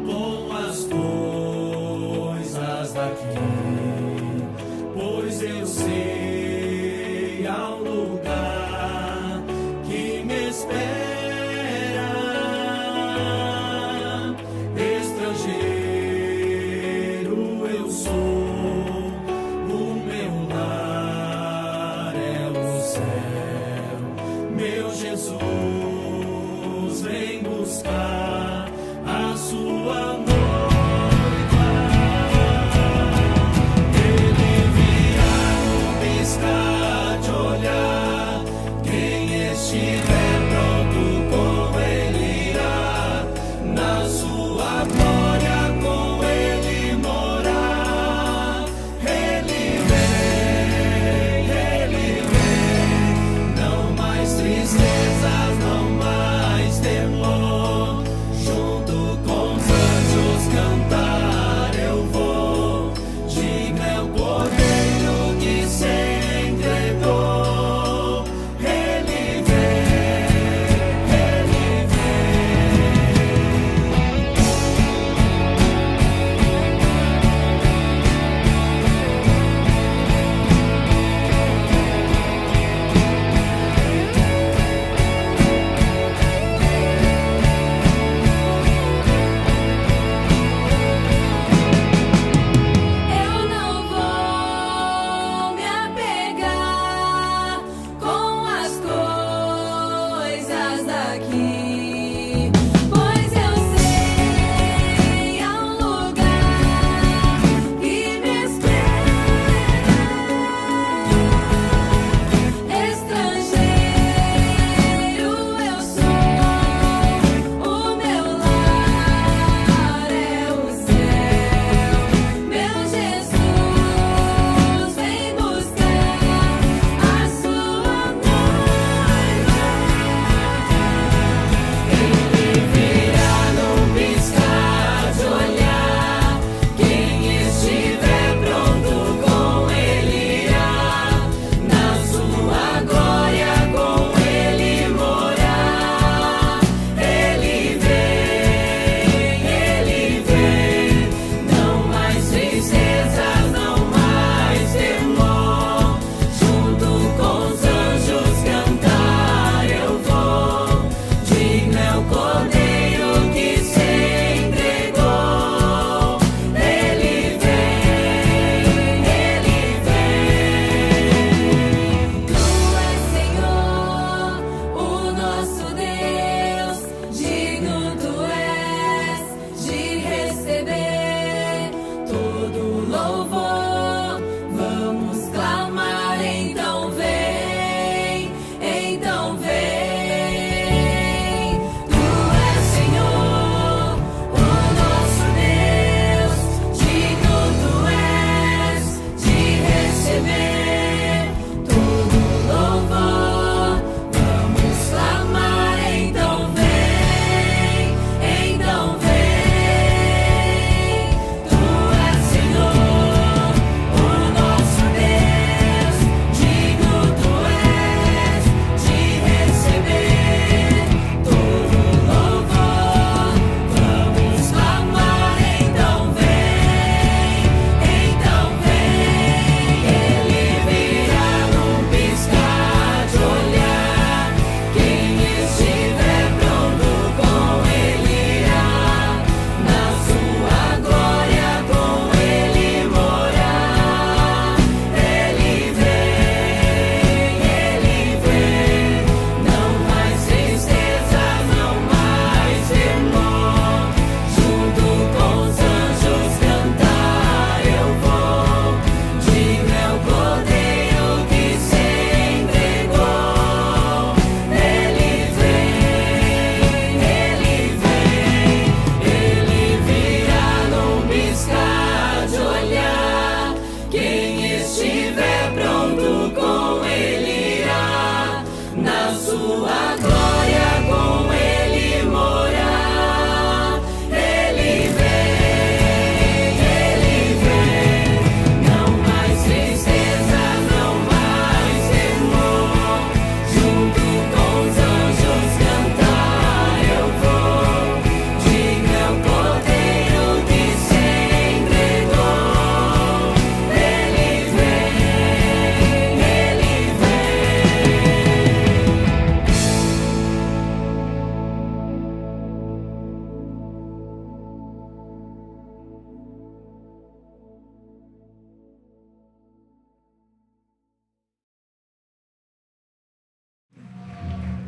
com as coisas daqui, pois eu sei há um lugar que me espera. Estrangeiro eu sou, o meu lar é o céu. Meu Jesus vem buscar a sua noiva. Ele virá no piscar de olhar. Quem estiver pronto com ele irá, na sua glória com ele morar. Ele vem, não mais tristezas, não mais temor. Junto com os anjos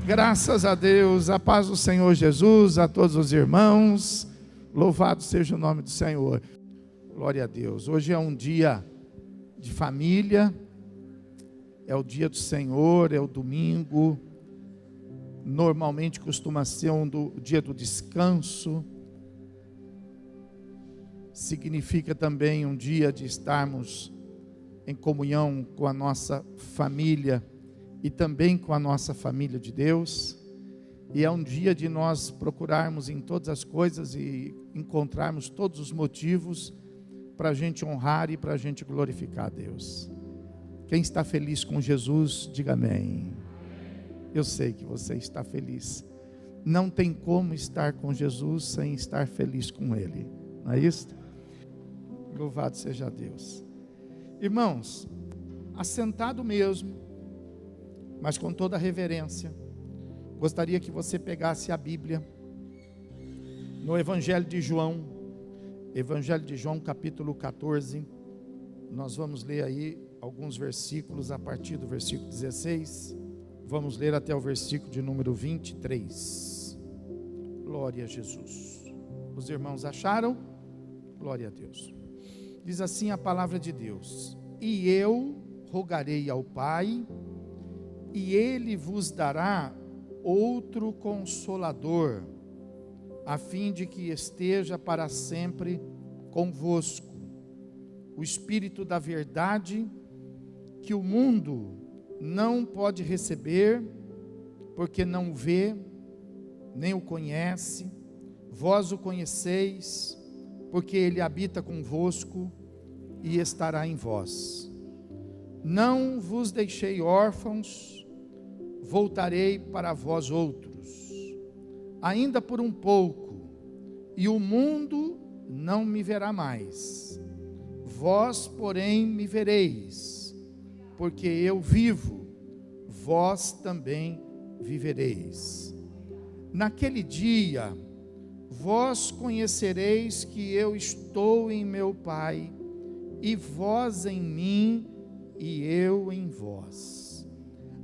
Graças a Deus, a paz do Senhor Jesus, a todos os irmãos, louvado seja o nome do Senhor. Glória a Deus. Hoje é um dia de família, é o dia do Senhor, é o domingo. Normalmente costuma ser o dia do descanso. Significa também um dia de estarmos em comunhão com a nossa família e também com a nossa família de Deus. E é um dia de nós procurarmos em todas as coisas e encontrarmos todos os motivos para a gente honrar e para a gente glorificar a Deus. Quem está feliz com Jesus, diga amém. Eu sei que você está feliz. Não tem como estar com Jesus sem estar feliz com Ele, não é isso? Louvado seja Deus. Irmãos, assentado mesmo, mas com toda a reverência, gostaria que você pegasse a Bíblia, no Evangelho de João, capítulo 14, nós vamos ler aí alguns versículos, a partir do versículo 16, vamos ler até o versículo de número 23, glória a Jesus. Os irmãos acharam? Glória a Deus. Diz assim a palavra de Deus: e eu rogarei ao Pai, e Ele vos dará outro Consolador, a fim de que esteja para sempre convosco, o Espírito da verdade, que o mundo não pode receber, porque não o vê, nem o conhece. Vós o conheceis, porque Ele habita convosco e estará em vós. Não vos deixei órfãos, voltarei para vós outros. Ainda por um pouco, e o mundo não me verá mais. Vós, porém, me vereis, porque eu vivo, vós também vivereis. Naquele dia, vós conhecereis que eu estou em meu Pai, e vós em mim, e eu em vós.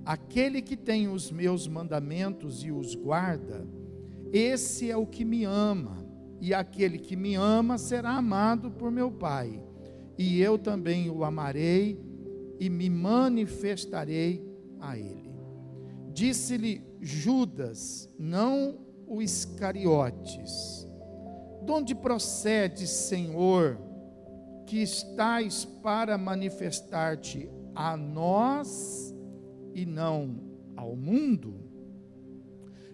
Aquele que tem os meus mandamentos e os guarda, esse é o que me ama, e aquele que me ama será amado por meu Pai, e eu também o amarei e me manifestarei a ele. Disse-lhe Judas, não o Iscariotes: de onde procede, Senhor, que estás para manifestar-te a nós e não ao mundo?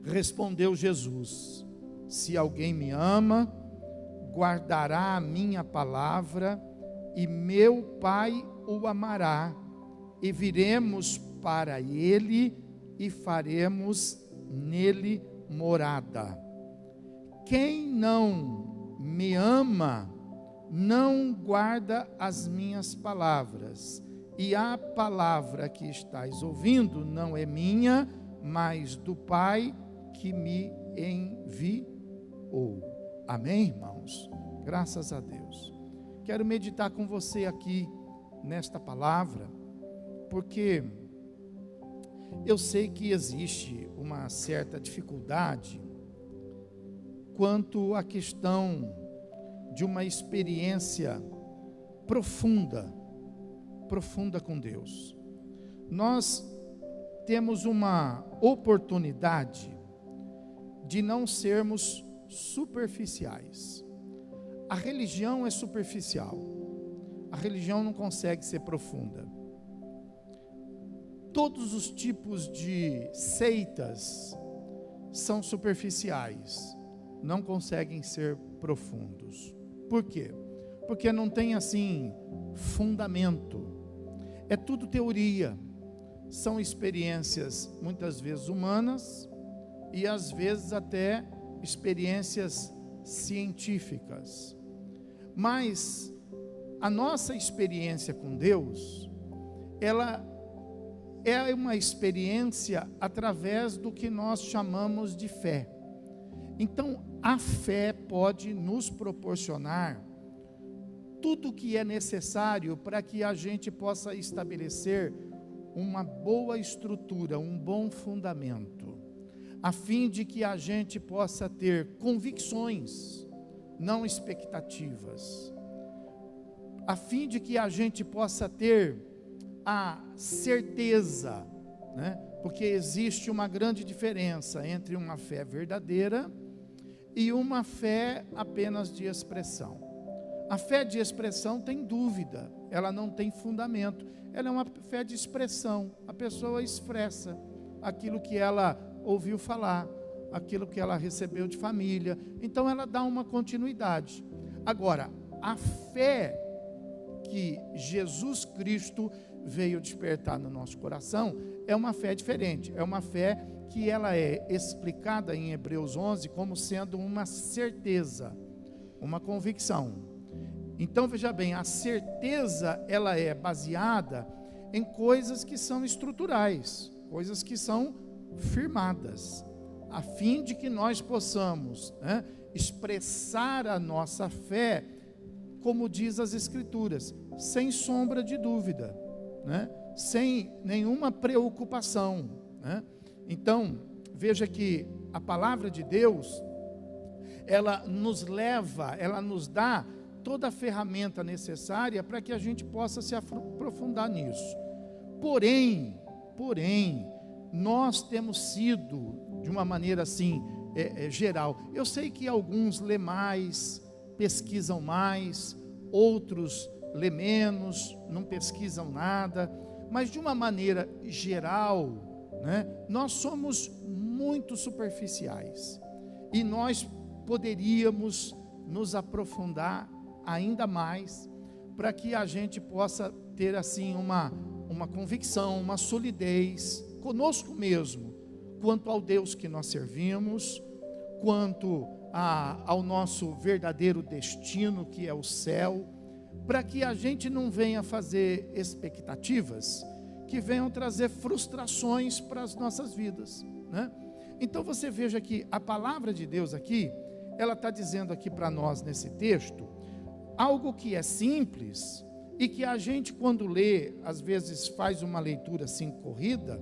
Respondeu Jesus: se alguém me ama, guardará a minha palavra, e meu Pai o amará, e viremos para ele e faremos nele morada. Quem não me ama, não guarda as minhas palavras, e a palavra que estáis ouvindo não é minha, mas do Pai que me enviou. Amém, irmãos? Graças a Deus. Quero meditar com você aqui nesta palavra, porque eu sei que existe uma certa dificuldade quanto à questão de uma experiência profunda com Deus. Nós temos uma oportunidade de não sermos superficiais. A religião é superficial. A religião não consegue ser profunda. Todos os tipos de seitas são superficiais, não conseguem ser profundos. Por quê? Porque não tem assim fundamento. É tudo teoria. São experiências muitas vezes humanas e às vezes até experiências científicas. Mas a nossa experiência com Deus, ela é uma experiência através do que nós chamamos de fé. Então, a fé pode nos proporcionar tudo o que é necessário para que a gente possa estabelecer uma boa estrutura, um bom fundamento. a fim de que a gente possa ter convicções, não expectativas, a fim de que a gente possa ter a certeza, né? Porque existe uma grande diferença entre uma fé verdadeira e uma fé apenas de expressão. A fé de expressão tem dúvida, ela não tem fundamento, ela é uma fé de expressão, a pessoa expressa aquilo que ela ouviu falar, aquilo que ela recebeu de família, então ela dá uma continuidade. Agora, a fé que Jesus Cristo veio despertar no nosso coração é uma fé diferente, é uma fé que ela é explicada em Hebreus 11 como sendo uma certeza, uma convicção. Então veja bem, a certeza ela é baseada em coisas que são estruturais, coisas que são firmadas, a fim de que nós possamos, né, expressar a nossa fé, como diz as Escrituras, sem sombra de dúvida, né, sem nenhuma preocupação, né? Então, veja que a palavra de Deus, ela nos leva, ela nos dá toda a ferramenta necessária para que a gente possa se aprofundar nisso. Porém, nós temos sido, de uma maneira assim, geral, eu sei que alguns lê mais, pesquisam mais, outros lê menos, não pesquisam nada, mas de uma maneira geral, né, nós somos muito superficiais e nós poderíamos nos aprofundar ainda mais para que a gente possa ter assim uma convicção, uma solidez conosco mesmo, quanto ao Deus que nós servimos, quanto ao nosso verdadeiro destino, que é o céu, para que a gente não venha fazer expectativas que venham trazer frustrações para as nossas vidas, né? Então você veja que a palavra de Deus aqui, ela está dizendo aqui para nós nesse texto, algo que é simples, e que a gente quando lê, às vezes faz uma leitura assim corrida,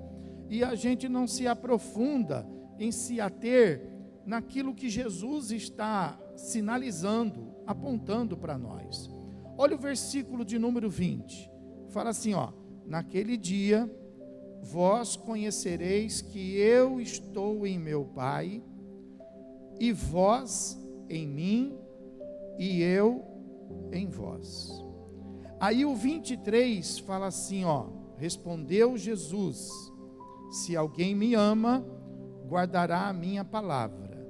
e a gente não se aprofunda em se ater naquilo que Jesus está sinalizando, apontando para nós. Olha o versículo de número 20, fala assim, ó: naquele dia, vós conhecereis que eu estou em meu Pai, e vós em mim, e eu em vós. Aí o 23 fala assim, ó: respondeu Jesus: se alguém me ama, guardará a minha palavra,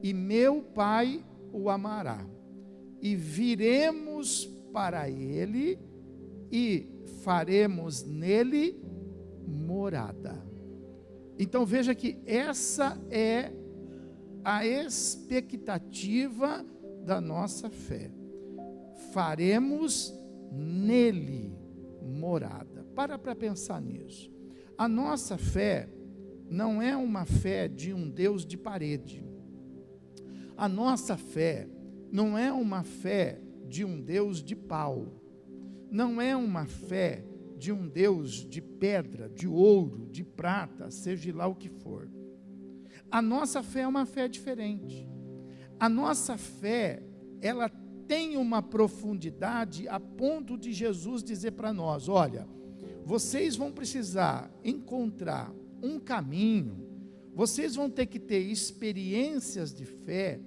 e meu Pai o amará, e viremos para ele, e faremos nele morada. Então veja que essa é a expectativa da nossa fé. Faremos nele morada. Para pensar nisso. A nossa fé não é uma fé de um Deus de parede. A nossa fé não é uma fé de um Deus de pau. Não é uma fé de um Deus de pedra, de ouro, de prata, seja lá o que for. A nossa fé é uma fé diferente. A nossa fé, ela tem uma profundidade a ponto de Jesus dizer para nós: olha, vocês vão precisar encontrar um caminho, vocês vão ter que ter experiências de fé,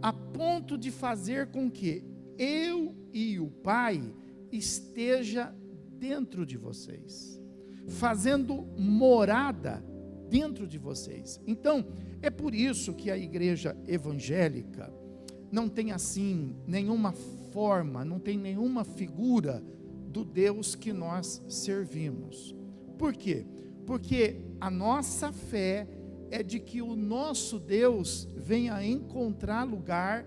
a ponto de fazer com que eu e o Pai esteja dentro de vocês, fazendo morada dentro de vocês. Então, é por isso que a igreja evangélica não tem assim nenhuma forma, não tem nenhuma figura do Deus que nós servimos. Por quê? Porque a nossa fé é de que o nosso Deus venha encontrar lugar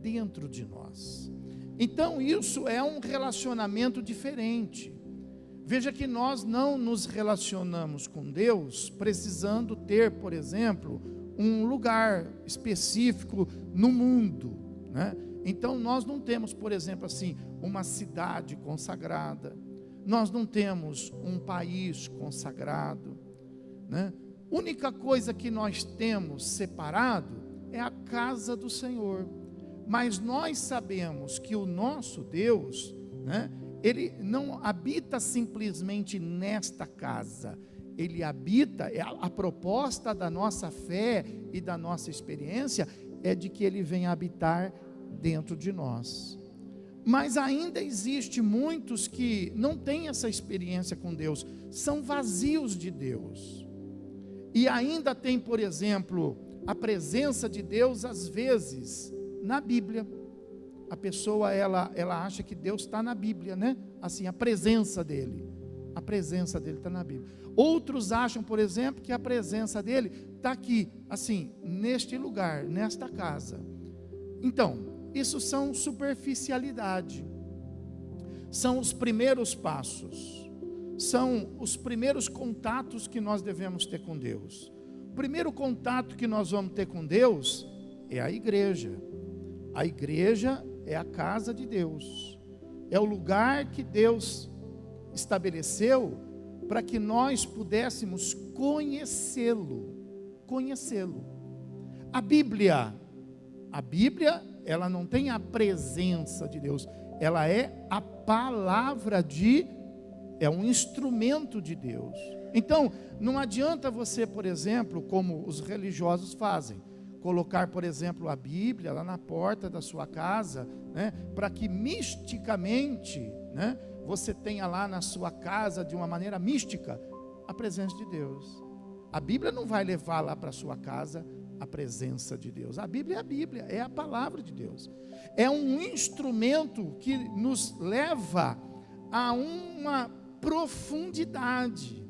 dentro de nós. Então isso é um relacionamento diferente. Veja que nós não nos relacionamos com Deus precisando ter, por exemplo, um lugar específico no mundo, né? Então nós não temos, por exemplo, assim, uma cidade consagrada, nós não temos um país consagrado, né? única coisa que nós temos separado é a casa do Senhor. Mas nós sabemos que o nosso Deus, né, Ele não habita simplesmente nesta casa. Ele habita, a proposta da nossa fé e da nossa experiência é de que Ele venha habitar dentro de nós. Mas ainda existe muitos que não têm essa experiência com Deus, são vazios de Deus. E ainda tem, por exemplo, a presença de Deus às vezes na Bíblia. A pessoa, ela acha que Deus está na Bíblia, né? Assim, a presença dele está na Bíblia. Outros acham, por exemplo, que a presença dele está aqui, assim, neste lugar, nesta casa. Então, isso são superficialidade, são os primeiros passos, são os primeiros contatos que nós devemos ter com Deus. O primeiro contato que nós vamos ter com Deus é a igreja. A igreja é a casa de Deus, é o lugar que Deus estabeleceu para que nós pudéssemos conhecê-lo. A Bíblia, ela não tem a presença de Deus, ela é a palavra é um instrumento de Deus. Então, não adianta você, por exemplo, como os religiosos fazem, colocar, por exemplo, a Bíblia lá na porta da sua casa, né, para que misticamente, né, você tenha lá na sua casa, de uma maneira mística, a presença de Deus. A Bíblia não vai levar lá para a sua casa a presença de Deus. A Bíblia é a Bíblia, é a palavra de Deus. É um instrumento que nos leva a uma profundidade.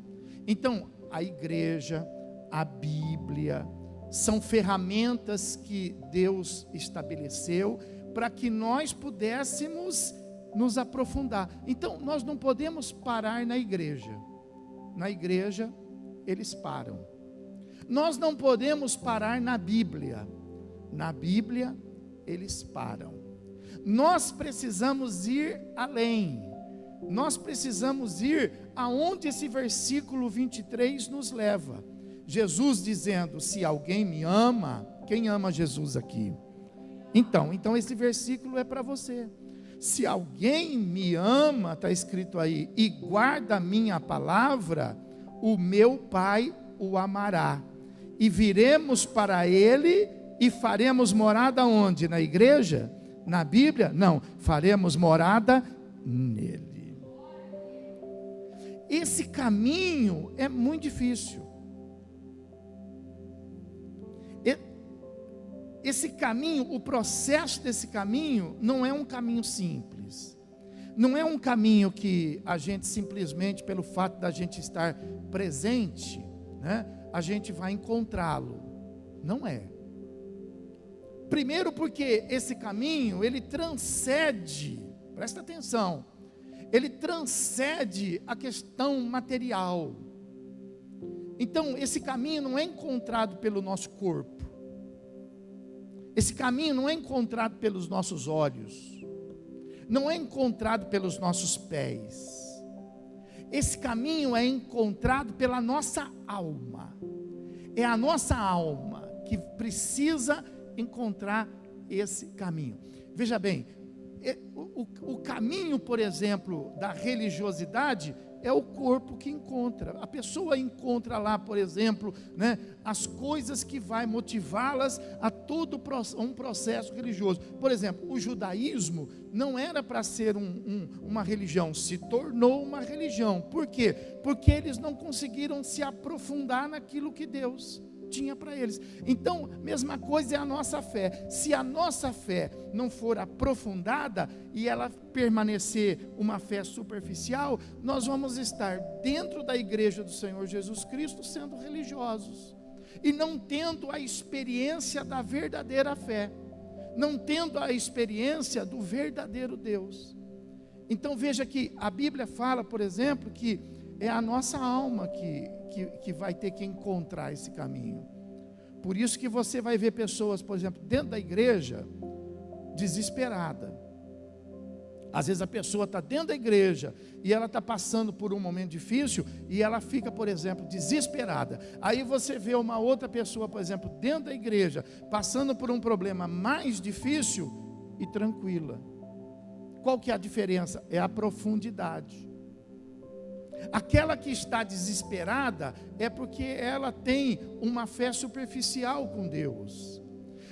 Então, a igreja, a Bíblia, são ferramentas que Deus estabeleceu para que nós pudéssemos nos aprofundar. Então, nós não podemos parar na igreja. Na igreja, eles param. Nós não podemos parar na Bíblia. Na Bíblia, eles param. Nós precisamos ir além. Nós precisamos ir aonde esse versículo 23 nos leva. Jesus dizendo: se alguém me ama, quem ama Jesus aqui? Então esse versículo é para você. Se alguém me ama, está escrito aí, e guarda a minha palavra, o meu Pai o amará. E viremos para ele e faremos morada onde? Na igreja? Na Bíblia? Não, faremos morada nele. Esse caminho é muito difícil. Esse caminho, o processo desse caminho, não é um caminho simples. Não é um caminho que a gente simplesmente, pelo fato da gente estar presente, né, a gente vai encontrá-lo. Não é. Primeiro porque esse caminho, ele transcende, presta atenção, ele transcende a questão material. Então, esse caminho não é encontrado pelo nosso corpo. Esse caminho não é encontrado pelos nossos olhos. Não é encontrado pelos nossos pés. Esse caminho é encontrado pela nossa alma. É a nossa alma que precisa encontrar esse caminho. Veja bem, o caminho, por exemplo, da religiosidade é o corpo que encontra. A pessoa encontra lá, por exemplo, né, as coisas que vai motivá-las a todo um processo religioso. Por exemplo, o judaísmo não era para ser uma religião, se tornou uma religião. Por quê? Porque eles não conseguiram se aprofundar naquilo que Deus tinha para eles. Então, mesma coisa é a nossa fé. Se a nossa fé não for aprofundada e ela permanecer uma fé superficial, nós vamos estar dentro da igreja do Senhor Jesus Cristo sendo religiosos e não tendo a experiência da verdadeira fé, não tendo a experiência do verdadeiro Deus. Então veja que a Bíblia fala, por exemplo, que é a nossa alma que vai ter que encontrar esse caminho. Por isso que você vai ver pessoas, por exemplo, dentro da igreja, desesperada. Às vezes a pessoa está dentro da igreja e ela está passando por um momento difícil e ela fica, por exemplo, desesperada. Aí você vê uma outra pessoa, por exemplo, dentro da igreja, passando por um problema mais difícil e tranquila. Qual que é a diferença? É a profundidade. Aquela que está desesperada é porque ela tem uma fé superficial com Deus.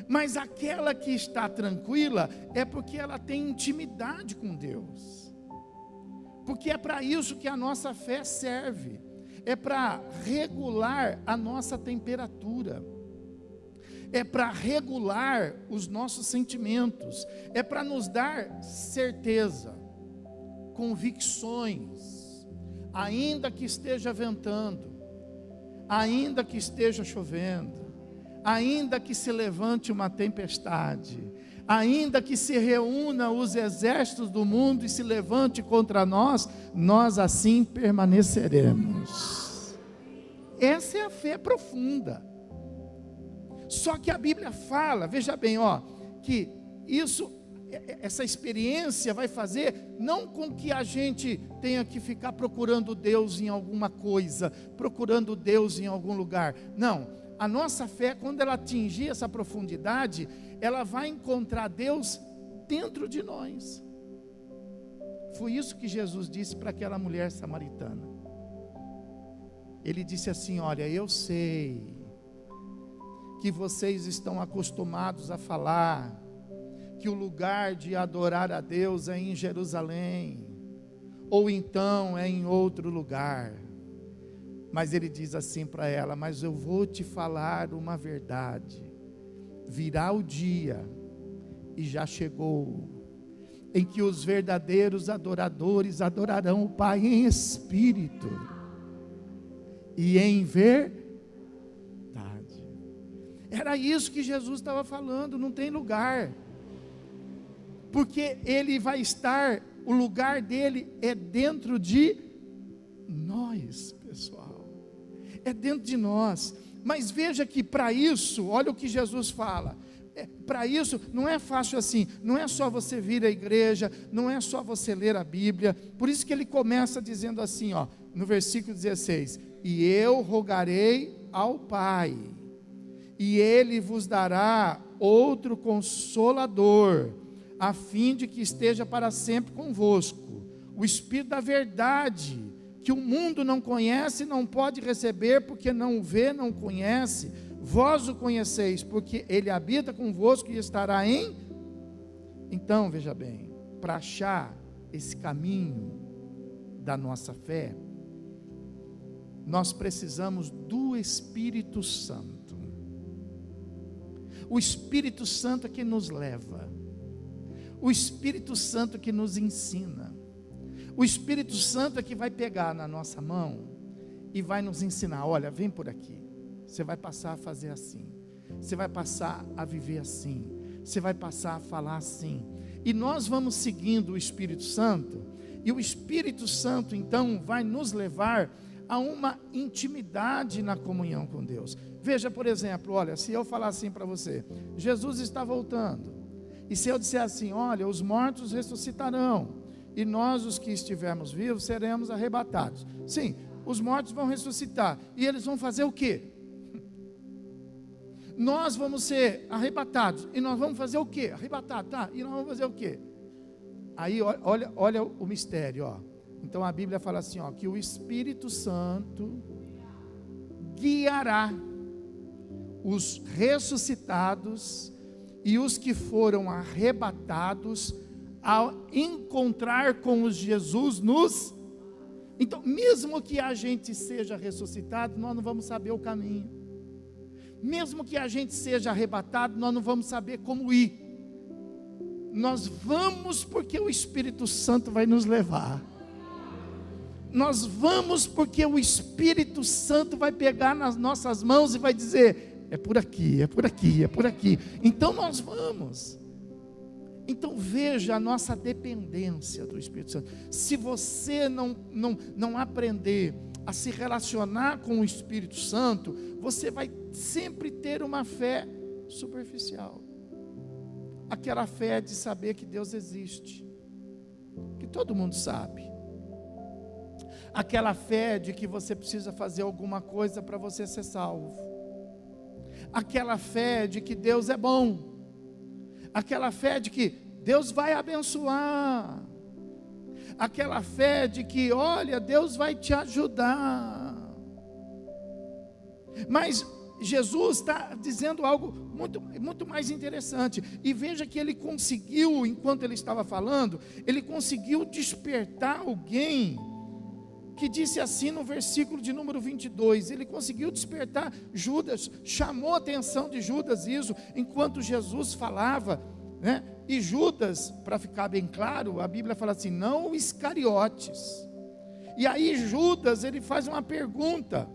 Mas aquela que está tranquila é porque ela tem intimidade com Deus. Porque é para isso que a nossa fé serve. É para regular a nossa temperatura. É para regular os nossos sentimentos. É para nos dar certeza, convicções. Ainda que esteja ventando, ainda que esteja chovendo, ainda que se levante uma tempestade, ainda que se reúna os exércitos do mundo e se levante contra nós, nós assim permaneceremos. Essa é a fé profunda. Só que a Bíblia fala, veja bem, que essa experiência vai fazer não com que a gente tenha que ficar procurando Deus em alguma coisa, procurando Deus em algum lugar. Não. A nossa fé, quando ela atingir essa profundidade, ela vai encontrar Deus dentro de nós. Foi isso que Jesus disse para aquela mulher samaritana. Ele disse assim: olha, eu sei que vocês estão acostumados a falar que o lugar de adorar a Deus é em Jerusalém, ou então é em outro lugar. Mas ele diz assim para ela: mas eu vou te falar uma verdade. Virá o dia, e já chegou, em que os verdadeiros adoradores adorarão o Pai em espírito e em verdade. Era isso que Jesus estava falando. Não tem lugar, porque ele vai estar, o lugar dele é dentro de nós, pessoal. É dentro de nós. Mas veja que para isso, olha o que Jesus fala. Para isso não é fácil assim. Não é só você vir à igreja, não é só você ler a Bíblia. Por isso que ele começa dizendo assim, no versículo 16: e eu rogarei ao Pai, e ele vos dará outro consolador, a fim de que esteja para sempre convosco, o Espírito da verdade, que o mundo não conhece, não pode receber, porque não o vê, não o conhece. Vós o conheceis, porque ele habita convosco e estará em... Então, veja bem, para achar esse caminho da nossa fé, nós precisamos do Espírito Santo. O Espírito Santo é que nos leva, o Espírito Santo que nos ensina, o Espírito Santo é que vai pegar na nossa mão e vai nos ensinar: olha, vem por aqui, você vai passar a fazer assim, você vai passar a viver assim, você vai passar a falar assim. E nós vamos seguindo o Espírito Santo, e o Espírito Santo então vai nos levar a uma intimidade na comunhão com Deus. Veja, por exemplo, olha, se eu falar assim para você: Jesus está voltando, e se eu disser assim: olha, os mortos ressuscitarão, e nós, os que estivermos vivos, seremos arrebatados. Sim, os mortos vão ressuscitar, e eles vão fazer o quê? Nós vamos ser arrebatados, e nós vamos fazer o quê? Arrebatado, tá? E nós vamos fazer o quê? Aí, olha o mistério, Então a Bíblia fala assim, que o Espírito Santo guiará os ressuscitados e os que foram arrebatados ao encontrar com os Jesus Então, mesmo que a gente seja ressuscitado, nós não vamos saber o caminho. Mesmo que a gente seja arrebatado, nós não vamos saber como ir. Nós vamos porque o Espírito Santo vai nos levar. Nós vamos porque o Espírito Santo vai pegar nas nossas mãos e vai dizer: é por aqui, é por aqui, é por aqui. Então nós vamos. Então veja a nossa dependência do Espírito Santo. Se você não aprender a se relacionar com o Espírito Santo, você vai sempre ter uma fé superficial. Aquela fé de saber que Deus existe. Todo mundo sabe. Aquela fé de que você precisa fazer alguma coisa para você ser salvo. Aquela fé de que Deus é bom. Aquela fé de que Deus vai abençoar. Aquela fé de que, olha, Deus vai te ajudar. Mas Jesus está dizendo algo muito mais interessante. E veja que ele conseguiu, enquanto ele estava falando, ele conseguiu despertar alguém que disse assim no versículo de número 22, ele conseguiu despertar Judas, chamou a atenção de Judas isso, enquanto Jesus falava, né? E Judas, para ficar bem claro, a Bíblia fala assim, não o Iscariotes. E aí Judas, ele faz uma pergunta,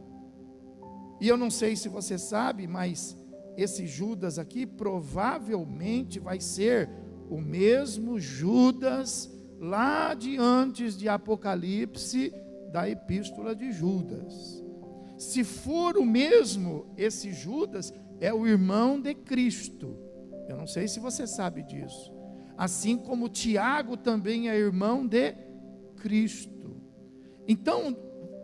e eu não sei se você sabe, mas esse Judas aqui provavelmente vai ser o mesmo Judas lá de antes de Apocalipse, da epístola de Judas. Se for o mesmo, esse Judas é o irmão de Cristo. Eu não sei se você sabe disso. Assim como Tiago também é irmão de Cristo. Então,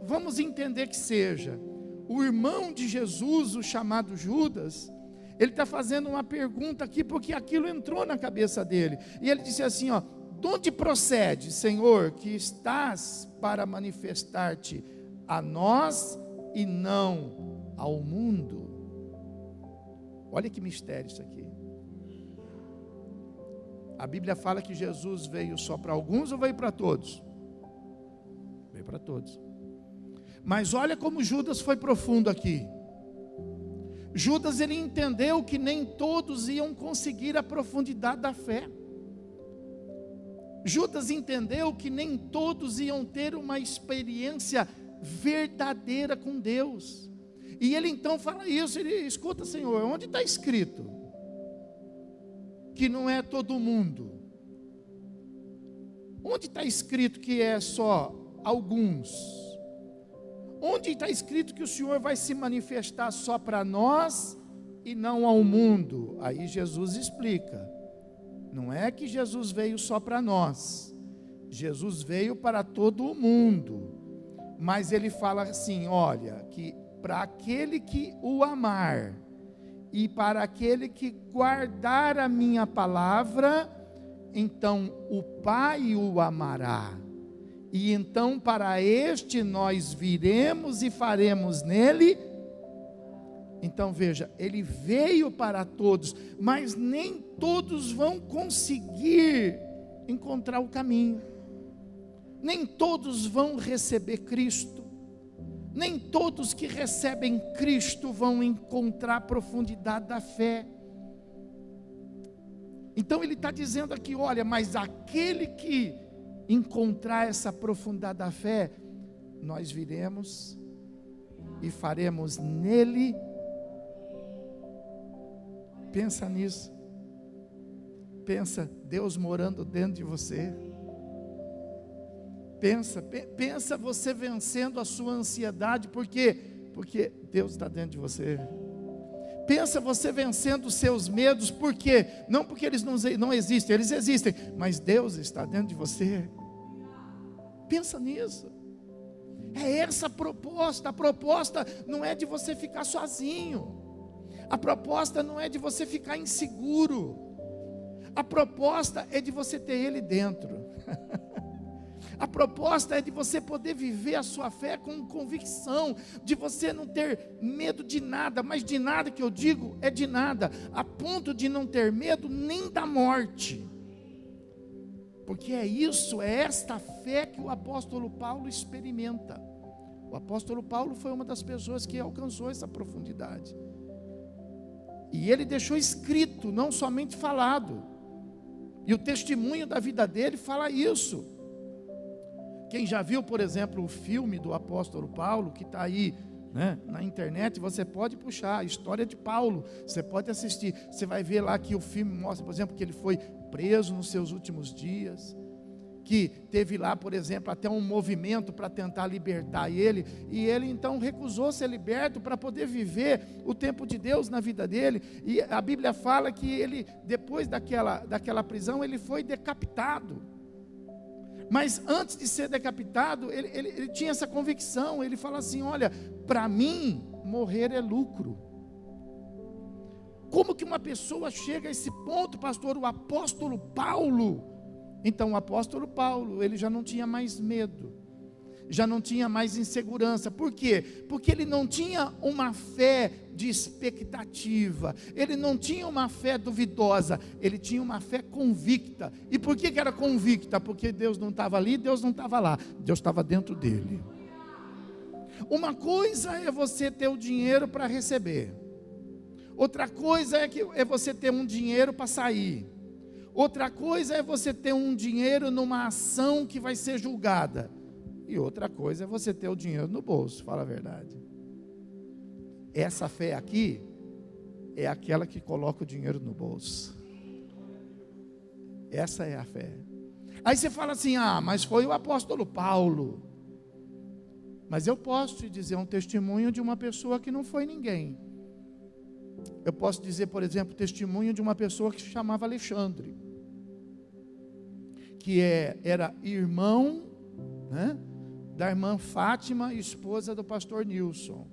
vamos entender que seja o irmão de Jesus, o chamado Judas, ele está fazendo uma pergunta aqui, porque aquilo entrou na cabeça dele. E ele disse assim, ó, de onde procede, Senhor, que estás para manifestar-te a nós e não ao mundo? Olha que mistério isso aqui. A Bíblia fala que Jesus veio só para alguns ou veio para todos? Veio para todos. Mas olha como Judas foi profundo aqui. Judas, ele entendeu que nem todos iam conseguir a profundidade da fé. Judas entendeu que nem todos iam ter uma experiência verdadeira com Deus. E ele então fala isso, ele escuta, Senhor, onde está escrito que não é todo mundo? Onde está escrito que é só alguns? Onde está escrito que o Senhor vai se manifestar só para nós e não ao mundo? Aí Jesus explica. Não é que Jesus veio só para nós. Jesus veio para todo o mundo. Mas ele fala assim, olha, que para aquele que o amar e para aquele que guardar a minha palavra, então o Pai o amará. E então para este nós viremos e faremos nele. Então veja, ele veio para todos, mas nem todos vão conseguir encontrar o caminho. Nem todos vão receber Cristo. Nem todos que recebem Cristo vão encontrar a profundidade da fé. Então ele está dizendo aqui, olha, mas aquele que encontrar essa profundidade da fé, nós viremos e faremos nele. Pensa nisso. Pensa Deus morando dentro de você. Pensa você vencendo a sua ansiedade, porque Deus está dentro de você. Pensa você vencendo os seus medos, porque não porque eles não existem, eles existem, mas Deus está dentro de você. Pensa nisso. É essa a proposta não é de você ficar sozinho. A proposta não é de você ficar inseguro. A proposta é de você ter Ele dentro. A proposta é de você poder viver a sua fé com convicção, de você não ter medo de nada, mas de nada que eu digo é de nada, a ponto de não ter medo nem da morte. Porque é esta fé que o apóstolo Paulo experimenta. O apóstolo Paulo foi uma das pessoas que alcançou essa profundidade. E ele deixou escrito, não somente falado. E o testemunho da vida dele fala isso. Quem já viu, por exemplo, o filme do apóstolo Paulo, que está aí, né, na internet, você pode puxar a história de Paulo, você pode assistir, você vai ver lá que o filme mostra, por exemplo, que ele foi preso nos seus últimos dias, que teve lá, por exemplo, até um movimento para tentar libertar ele, e ele então recusou ser liberto para poder viver o tempo de Deus na vida dele. E a Bíblia fala que ele, depois daquela prisão, ele foi decapitado. Mas antes de ser decapitado, ele tinha essa convicção. Ele fala assim: olha, para mim morrer é lucro. Como que uma pessoa chega a esse ponto, pastor? O apóstolo Paulo. Então o apóstolo Paulo, ele já não tinha mais medo, já não tinha mais insegurança. Por quê? Porque ele não tinha uma fé de expectativa, ele não tinha uma fé duvidosa, ele tinha uma fé convicta. E por que era convicta? Porque Deus não estava ali, Deus não estava lá, Deus estava dentro dele. Uma coisa é você ter o dinheiro para receber, outra coisa é você ter um dinheiro para sair, outra coisa é você ter um dinheiro numa ação que vai ser julgada, e outra coisa é você ter o dinheiro no bolso. Fala a verdade. Essa fé aqui é aquela que coloca o dinheiro no bolso. Essa é a fé. Aí você fala assim: ah, mas foi o apóstolo Paulo. Mas eu posso te dizer um testemunho de uma pessoa que não foi ninguém. Eu posso dizer, por exemplo, testemunho de uma pessoa que se chamava Alexandre, que era irmão, né, da irmã Fátima, esposa do pastor Nilson.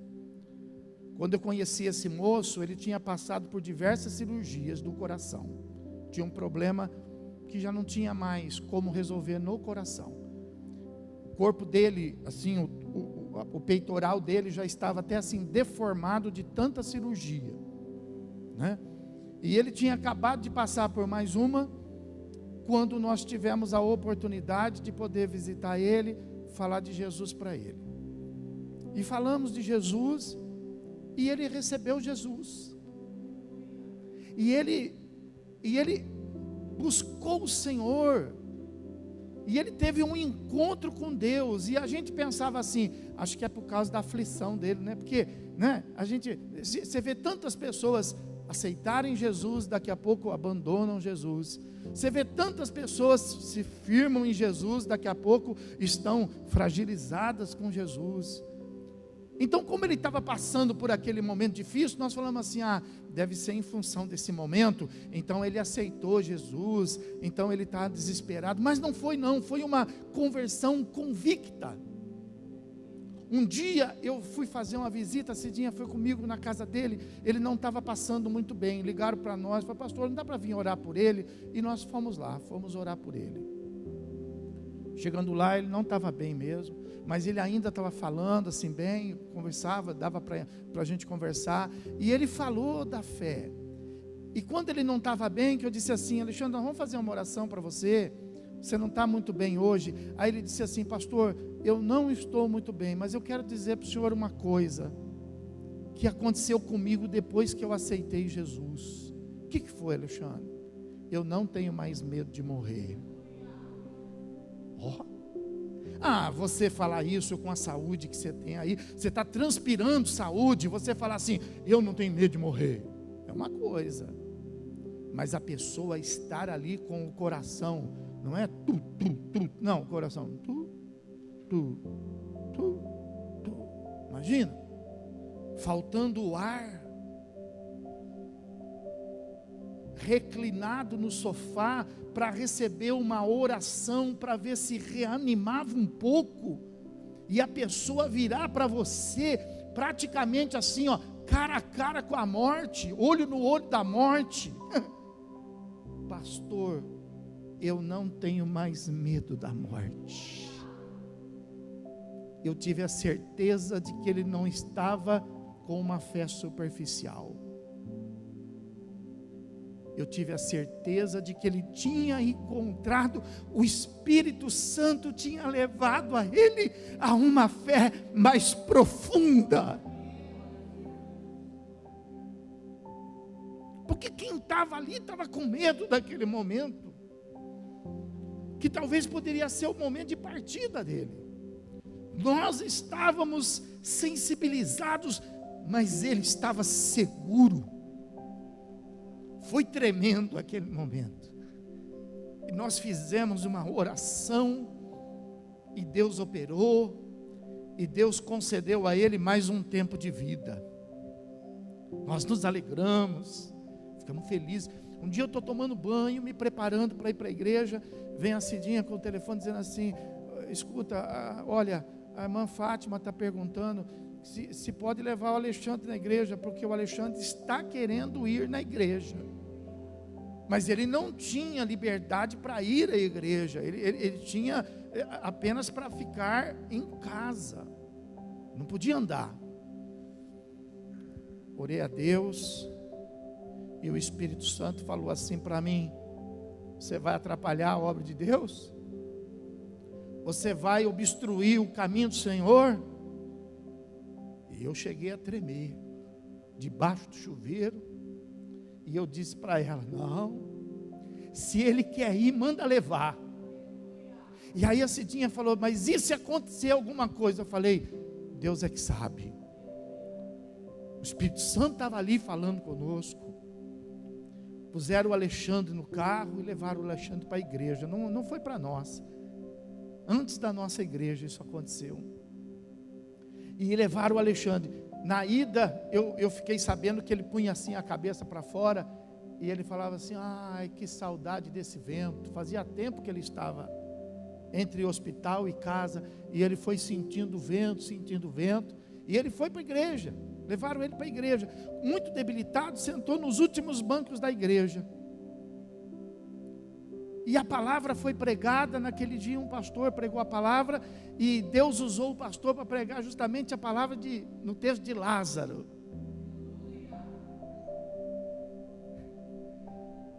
Quando eu conheci esse moço, ele tinha passado por diversas cirurgias do coração. Tinha um problema que já não tinha mais como resolver no coração. O corpo dele, assim, o peitoral dele já estava até assim deformado de tanta cirurgia, né? E ele tinha acabado de passar por mais uma, quando nós tivemos a oportunidade de poder visitar ele, falar de Jesus para ele. E falamos de Jesus, e ele recebeu Jesus. E ele buscou o Senhor. E ele teve um encontro com Deus. E a gente pensava assim, acho que é por causa da aflição dele, né? Porque, né, você vê tantas pessoas aceitarem Jesus, daqui a pouco abandonam Jesus. Você vê tantas pessoas se firmam em Jesus, daqui a pouco estão fragilizadas com Jesus. Então, como ele estava passando por aquele momento difícil, nós falamos assim: ah, deve ser em função desse momento, então ele aceitou Jesus, então ele está desesperado. Mas não foi não, foi uma conversão convicta. Um dia eu fui fazer uma visita, a Cidinha foi comigo na casa dele, ele não estava passando muito bem, ligaram para nós, falaram: pastor, não dá para vir orar por ele? E nós fomos lá, fomos orar por ele. Chegando lá, ele não estava bem mesmo, mas ele ainda estava falando assim bem, conversava, dava para a gente conversar, e ele falou da fé. E quando ele não estava bem, que eu disse assim: Alexandre, nós vamos fazer uma oração para você, você não está muito bem hoje. Aí ele disse assim: pastor, eu não estou muito bem, mas eu quero dizer para o senhor uma coisa, que aconteceu comigo depois que eu aceitei Jesus. O que foi, Alexandre? Eu não tenho mais medo de morrer. Oh. Ah, você falar isso com a saúde que você tem aí, você está transpirando saúde, você falar assim: eu não tenho medo de morrer, é uma coisa, mas a pessoa estar ali com o coração, não é não, o coração imagina, faltando o ar, reclinado no sofá para receber uma oração, para ver se reanimava um pouco, e a pessoa virar para você praticamente assim, ó, cara a cara com a morte, olho no olho da morte. Pastor, eu não tenho mais medo da morte. Eu tive a certeza de que ele não estava com uma fé superficial. Eu tive a certeza de que ele tinha encontrado, o Espírito Santo tinha levado a ele a uma fé mais profunda. Porque quem estava ali estava com medo daquele momento, que talvez poderia ser o momento de partida dele. Nós estávamos sensibilizados, mas ele estava seguro. Foi tremendo aquele momento. E nós fizemos uma oração, e Deus operou, e Deus concedeu a ele mais um tempo de vida. Nós nos alegramos, ficamos felizes. Um dia eu estou tomando banho, me preparando para ir para a igreja, vem a Cidinha com o telefone dizendo assim: escuta, olha, a irmã Fátima está perguntando se pode levar o Alexandre na igreja, porque o Alexandre está querendo ir na igreja, mas ele não tinha liberdade para ir à igreja, ele tinha apenas para ficar em casa, não podia andar. Orei a Deus, e o Espírito Santo falou assim para mim: você vai atrapalhar a obra de Deus? Você vai obstruir o caminho do Senhor? E eu cheguei a tremer, debaixo do chuveiro, e eu disse para ela: não, se ele quer ir, manda levar. E aí a Cidinha falou: mas e se acontecer alguma coisa? Eu falei: Deus é que sabe. O Espírito Santo estava ali falando conosco. Puseram o Alexandre no carro e levaram o Alexandre para a igreja. Não foi para nós. Antes da nossa igreja isso aconteceu. E levaram o Alexandre. Na ida, eu fiquei sabendo que ele punha assim a cabeça para fora, e ele falava assim: ai, que saudade desse vento. Fazia tempo que ele estava entre hospital e casa, e ele foi sentindo o vento, e ele foi para a igreja. Levaram ele para a igreja, muito debilitado, sentou nos últimos bancos da igreja. E a palavra foi pregada naquele dia. Um pastor pregou a palavra, e Deus usou o pastor para pregar justamente a palavra no texto de Lázaro.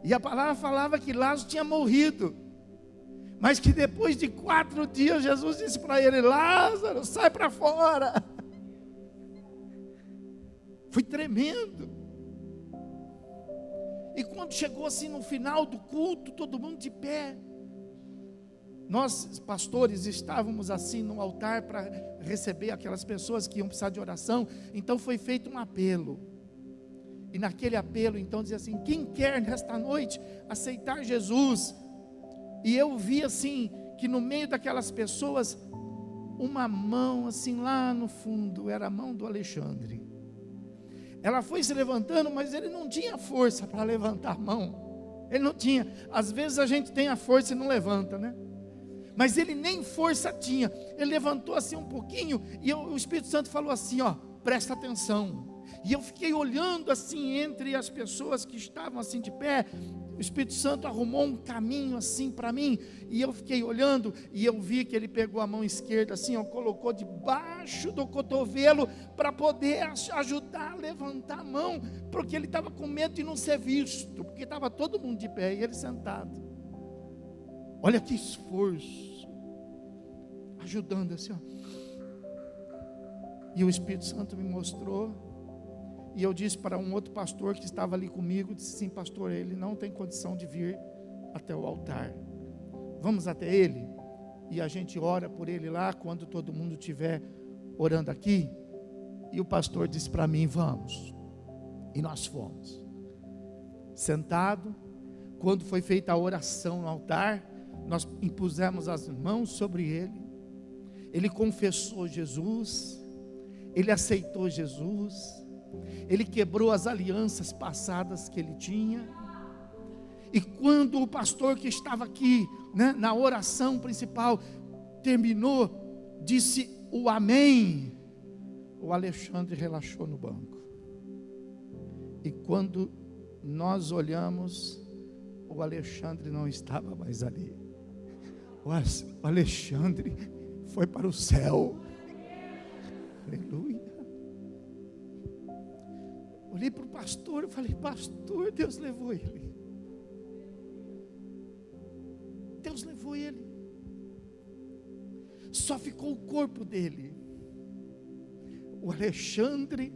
E a palavra falava que Lázaro tinha morrido, mas que depois de 4 dias Jesus disse para ele: Lázaro, sai para fora. Foi tremendo. E quando chegou assim no final do culto, todo mundo de pé, nós pastores estávamos assim no altar para receber aquelas pessoas que iam precisar de oração. Então foi feito um apelo, e naquele apelo então dizia assim: quem quer nesta noite aceitar Jesus? E eu vi assim, que no meio daquelas pessoas, uma mão assim lá no fundo, era a mão do Alexandre. Ela foi se levantando, mas ele não tinha força para levantar a mão. Ele não tinha. Às vezes a gente tem a força e não levanta, né? Mas ele nem força tinha. Ele levantou assim um pouquinho, e o Espírito Santo falou assim: ó, presta atenção. E eu fiquei olhando assim entre as pessoas que estavam assim de pé. O Espírito Santo arrumou um caminho assim para mim, e eu fiquei olhando, e eu vi que ele pegou a mão esquerda assim, ó, colocou debaixo do cotovelo, para poder ajudar a levantar a mão, porque ele estava com medo de não ser visto, porque estava todo mundo de pé, e ele sentado. Olha que esforço, ajudando assim, ó. E o Espírito Santo me mostrou. E eu disse para um outro pastor que estava ali comigo, disse assim: pastor, ele não tem condição de vir até o altar. Vamos até ele? E a gente ora por ele lá, quando todo mundo estiver orando aqui. E o pastor disse para mim: vamos. E nós fomos. Sentado, quando foi feita a oração no altar, nós impusemos as mãos sobre ele. Ele confessou Jesus, ele aceitou Jesus, ele quebrou as alianças passadas que ele tinha. E quando o pastor que estava aqui, né, na oração principal, terminou, disse o amém, o Alexandre relaxou no banco. E quando nós olhamos, o Alexandre não estava mais ali. O Alexandre foi para o céu. Aleluia. Olhei para o pastor e falei: pastor, Deus levou ele. Deus levou ele. Só ficou o corpo dele. O Alexandre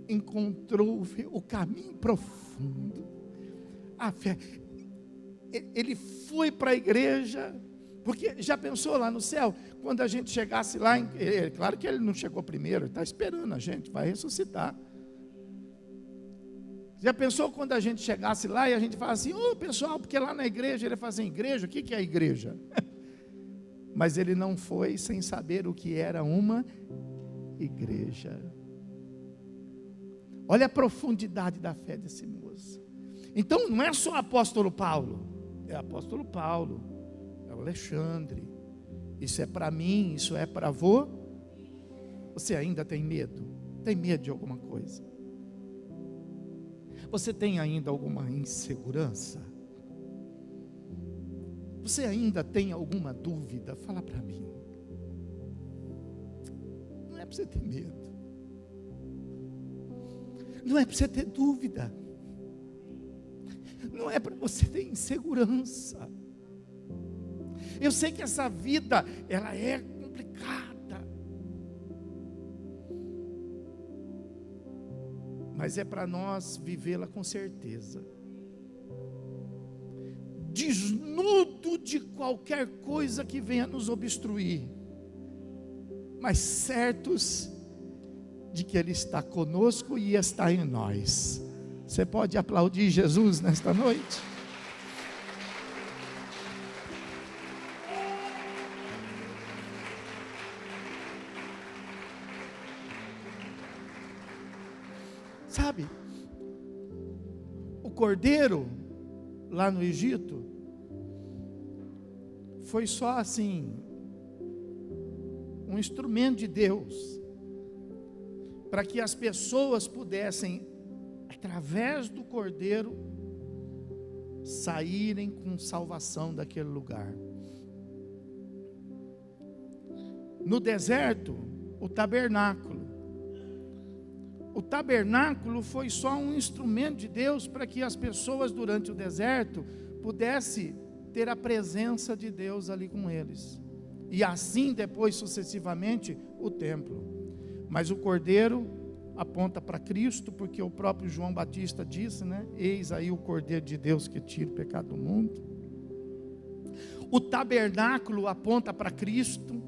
encontrou o caminho profundo. A fé. Ele foi para a igreja, porque já pensou lá no céu, quando a gente chegasse lá, claro que ele não chegou primeiro, ele está esperando a gente, vai ressuscitar. Já pensou quando a gente chegasse lá e a gente fala assim: ô pessoal, porque lá na igreja, ele fala assim: igreja, o que é a igreja? Mas ele não foi sem saber o que era uma igreja. Olha a profundidade da fé desse moço. Então não é só apóstolo Paulo, é apóstolo Paulo, é o Alexandre. Isso é para mim, isso é para você ainda tem medo? Tem medo de alguma coisa? Você tem ainda alguma insegurança? Você ainda tem alguma dúvida? Fala para mim. Não é para você ter medo. Não é para você ter dúvida. Não é para você ter insegurança. Eu sei que essa vida, ela é complicada. Mas é para nós vivê-la com certeza. Desnudo de qualquer coisa que venha nos obstruir. Mas certos de que Ele está conosco e está em nós. Você pode aplaudir Jesus nesta noite? Sabe, o cordeiro lá no Egito foi só assim, um instrumento de Deus, para que as pessoas pudessem, através do cordeiro, saírem com salvação daquele lugar. No deserto, o tabernáculo foi só um instrumento de Deus para que as pessoas durante o deserto pudessem ter a presença de Deus ali com eles. E assim depois sucessivamente o templo. Mas o cordeiro aponta para Cristo, porque o próprio João Batista disse, né? Eis aí o cordeiro de Deus que tira o pecado do mundo. O tabernáculo aponta para Cristo.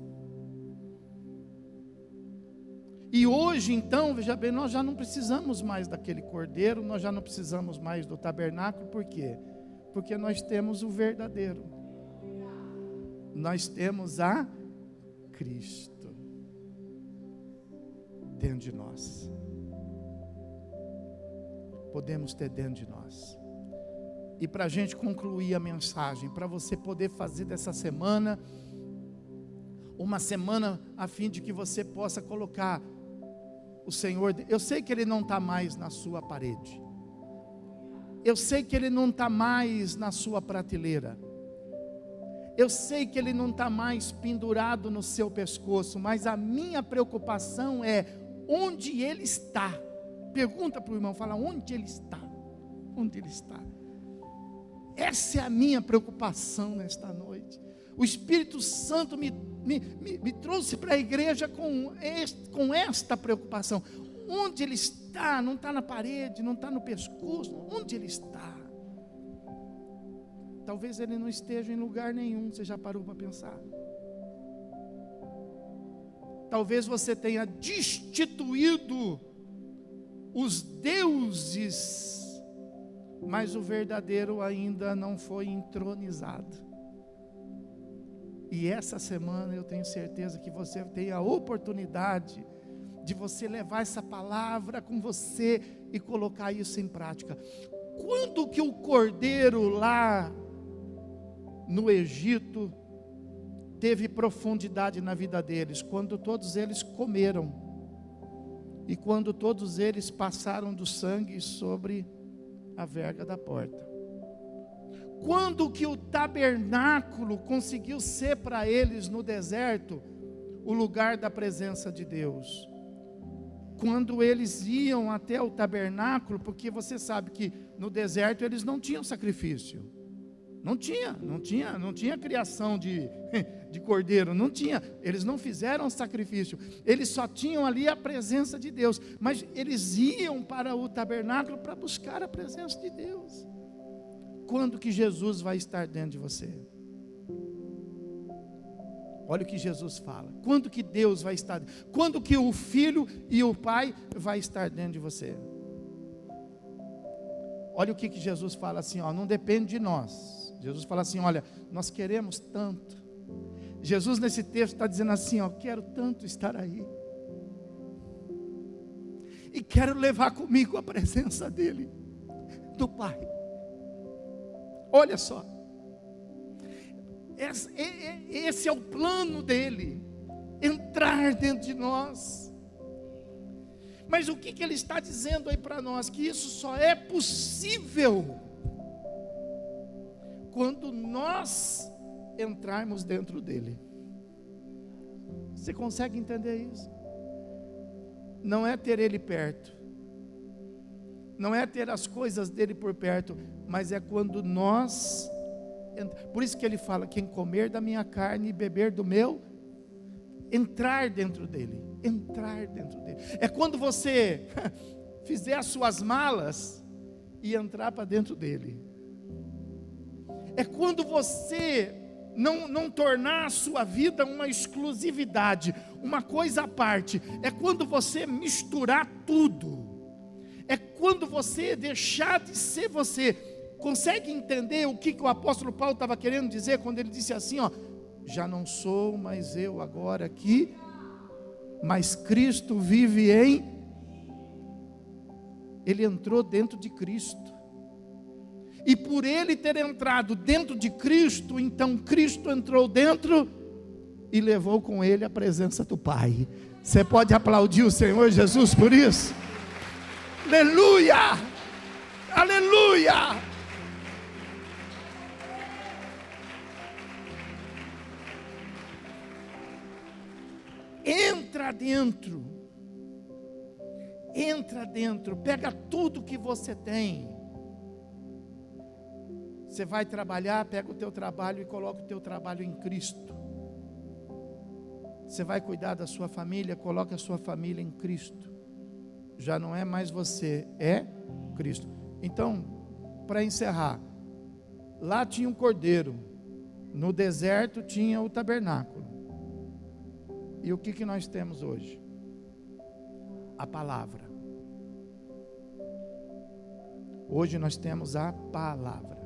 E hoje então, veja bem, nós já não precisamos mais daquele cordeiro, nós já não precisamos mais do tabernáculo, por quê? Porque nós temos o verdadeiro. Nós temos a Cristo dentro de nós. Podemos ter dentro de nós. E para a gente concluir a mensagem, para você poder fazer dessa semana uma semana a fim de que você possa colocar o Senhor. Eu sei que Ele não está mais na sua parede. Eu sei que Ele não está mais na sua prateleira. Eu sei que Ele não está mais pendurado no seu pescoço. Mas a minha preocupação é onde Ele está. Pergunta para o irmão, fala onde Ele está. Onde Ele está. Essa é a minha preocupação nesta noite. O Espírito Santo me trouxe para a igreja com esta preocupação. Onde Ele está? Não está na parede, não está no pescoço. Onde Ele está? Talvez Ele não esteja em lugar nenhum. Você já parou para pensar? Talvez você tenha destituído os deuses, mas o verdadeiro ainda não foi entronizado. E essa semana eu tenho certeza que você tem a oportunidade de você levar essa palavra com você e colocar isso em prática. Quando que o cordeiro lá no Egito teve profundidade na vida deles? Quando todos eles comeram e quando todos eles passaram do sangue sobre a verga da porta. Quando que o tabernáculo conseguiu ser para eles no deserto o lugar da presença de Deus? Quando eles iam até o tabernáculo, porque você sabe que no deserto eles não tinham sacrifício. Não tinha criação de cordeiro, não tinha. Eles não fizeram sacrifício. Eles só tinham ali a presença de Deus. Mas eles iam para o tabernáculo para buscar a presença de Deus. Quando que Jesus vai estar dentro de você? Olha o que Jesus fala. Quando que Deus vai estar? Quando que o Filho e o Pai vai estar dentro de você? Olha o que Jesus fala assim, ó, não depende de nós. Jesus fala assim, olha, nós queremos tanto. Jesus nesse texto está dizendo assim, ó, quero tanto estar aí. E quero levar comigo a presença dele, do Pai. Olha só. Esse é o plano dele, entrar dentro de nós. Mas o que ele está dizendo aí para nós? Que isso só é possível quando nós entrarmos dentro dele. Você consegue entender isso? Não é ter ele perto, não é ter as coisas dele por perto, mas é quando nós, por isso que ele fala, quem comer da minha carne e beber do meu, entrar dentro dele, é quando você fizer as suas malas e entrar para dentro dele, é quando você não tornar a sua vida uma exclusividade, uma coisa à parte, é quando você misturar tudo, é quando você deixar de ser você. Consegue entender o que o apóstolo Paulo estava querendo dizer, quando ele disse assim, ó, já não sou mais eu agora aqui, mas Cristo vive em, ele entrou dentro de Cristo, e por ele ter entrado dentro de Cristo, então Cristo entrou dentro e levou com ele a presença do Pai. Você pode aplaudir o Senhor Jesus por isso? Aleluia! Aleluia! Entra dentro, pega tudo que você tem. Você vai trabalhar, pega o teu trabalho e coloca o teu trabalho em Cristo. Você vai cuidar da sua família, coloca a sua família em Cristo. Já não é mais você, é Cristo. Então, para encerrar, lá tinha um cordeiro, no deserto tinha o tabernáculo. E o que nós temos hoje? A palavra. Hoje nós temos a palavra.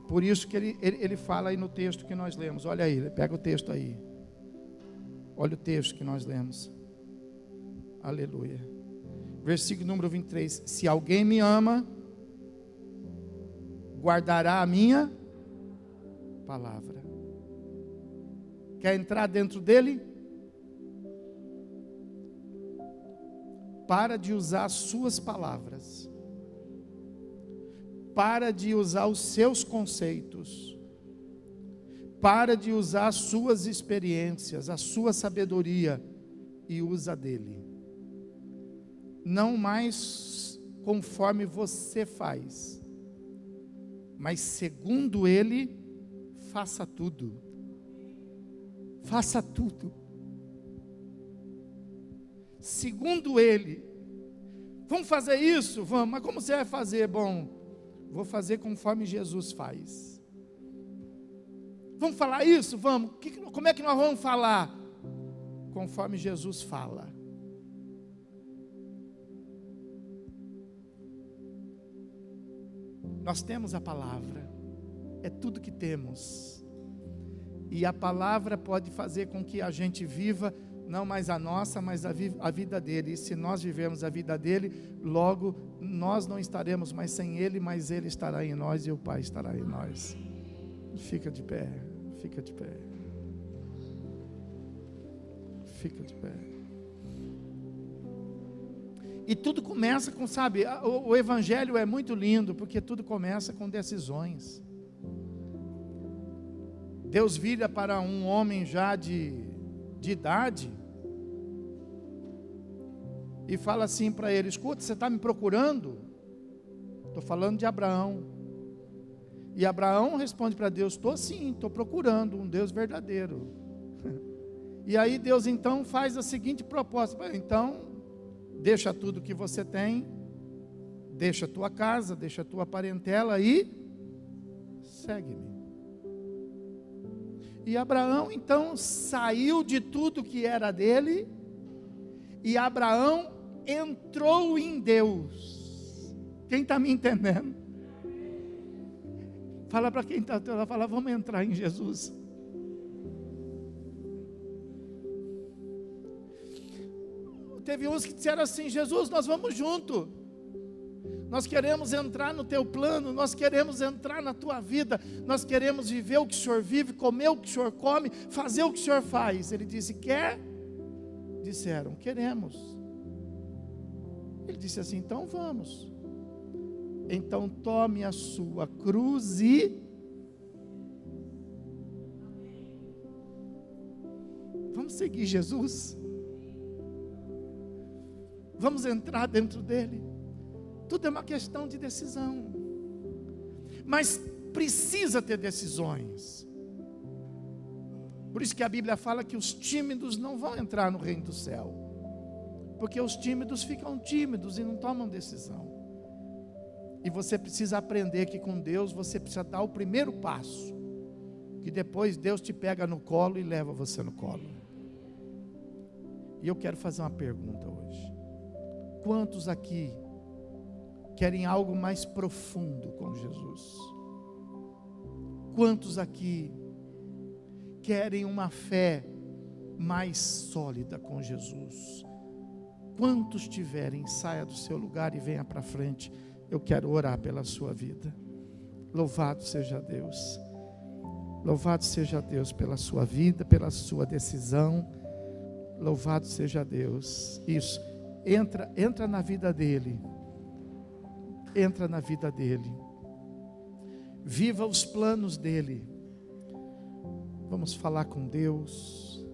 Por isso que ele fala aí no texto que nós lemos. Olha aí, pega o texto aí. Olha o texto que nós lemos. Aleluia. Versículo número 23. Se alguém me ama, guardará a minha palavra. Quer entrar dentro dele? Para de usar as suas palavras. Para de usar os seus conceitos. Para de usar as suas experiências, a sua sabedoria, e usa dele. Não mais conforme você faz, mas segundo ele, faça tudo. Faça tudo. Segundo ele. Vamos fazer isso? Vamos. Mas como você vai fazer? Bom, vou fazer conforme Jesus faz. Vamos falar isso? Vamos. Como é que nós vamos falar? Conforme Jesus fala. Nós temos a palavra. É tudo que temos. E a palavra pode fazer com que a gente viva, não mais a nossa, mas a vida dele. E se nós vivemos a vida dele, logo nós não estaremos mais sem ele, mas ele estará em nós e o Pai estará em nós. Fica de pé, fica de pé. Fica de pé. E tudo começa com, sabe, o evangelho é muito lindo, porque tudo começa com decisões. Deus vira para um homem já de idade e fala assim para ele: escuta, você está me procurando? Estou falando de Abraão. E Abraão responde para Deus: estou sim, estou procurando um Deus verdadeiro. E aí Deus então faz a seguinte proposta: então, deixa tudo que você tem, deixa a tua casa, deixa a tua parentela e segue-me. E Abraão então saiu de tudo que era dele, e Abraão entrou em Deus. Quem está me entendendo? Fala para quem está, fala, vamos entrar em Jesus. Teve uns que disseram assim: Jesus, nós vamos junto. Nós queremos entrar no teu plano, nós queremos entrar na tua vida, nós queremos viver o que o Senhor vive, comer o que o Senhor come, fazer o que o Senhor faz. Ele disse: quer? Disseram: queremos. Ele disse assim: então vamos. Então tome a sua cruz e vamos seguir Jesus. Vamos entrar dentro dele. Tudo é uma questão de decisão. Mas precisa ter decisões. Por isso que a Bíblia fala que os tímidos não vão entrar no reino do céu. Porque os tímidos ficam tímidos e não tomam decisão. E você precisa aprender que com Deus você precisa dar o primeiro passo. Que depois Deus te pega no colo e leva você no colo. E eu quero fazer uma pergunta hoje. Quantos aqui querem algo mais profundo com Jesus? Quantos aqui querem uma fé mais sólida com Jesus? Quantos tiverem, saia do seu lugar e venha para frente. Eu quero orar pela sua vida. Louvado seja Deus. Louvado seja Deus pela sua vida, pela sua decisão. Louvado seja Deus. Isso. Entra na vida dele. Entra na vida dele. Viva os planos dele. Vamos falar com Deus.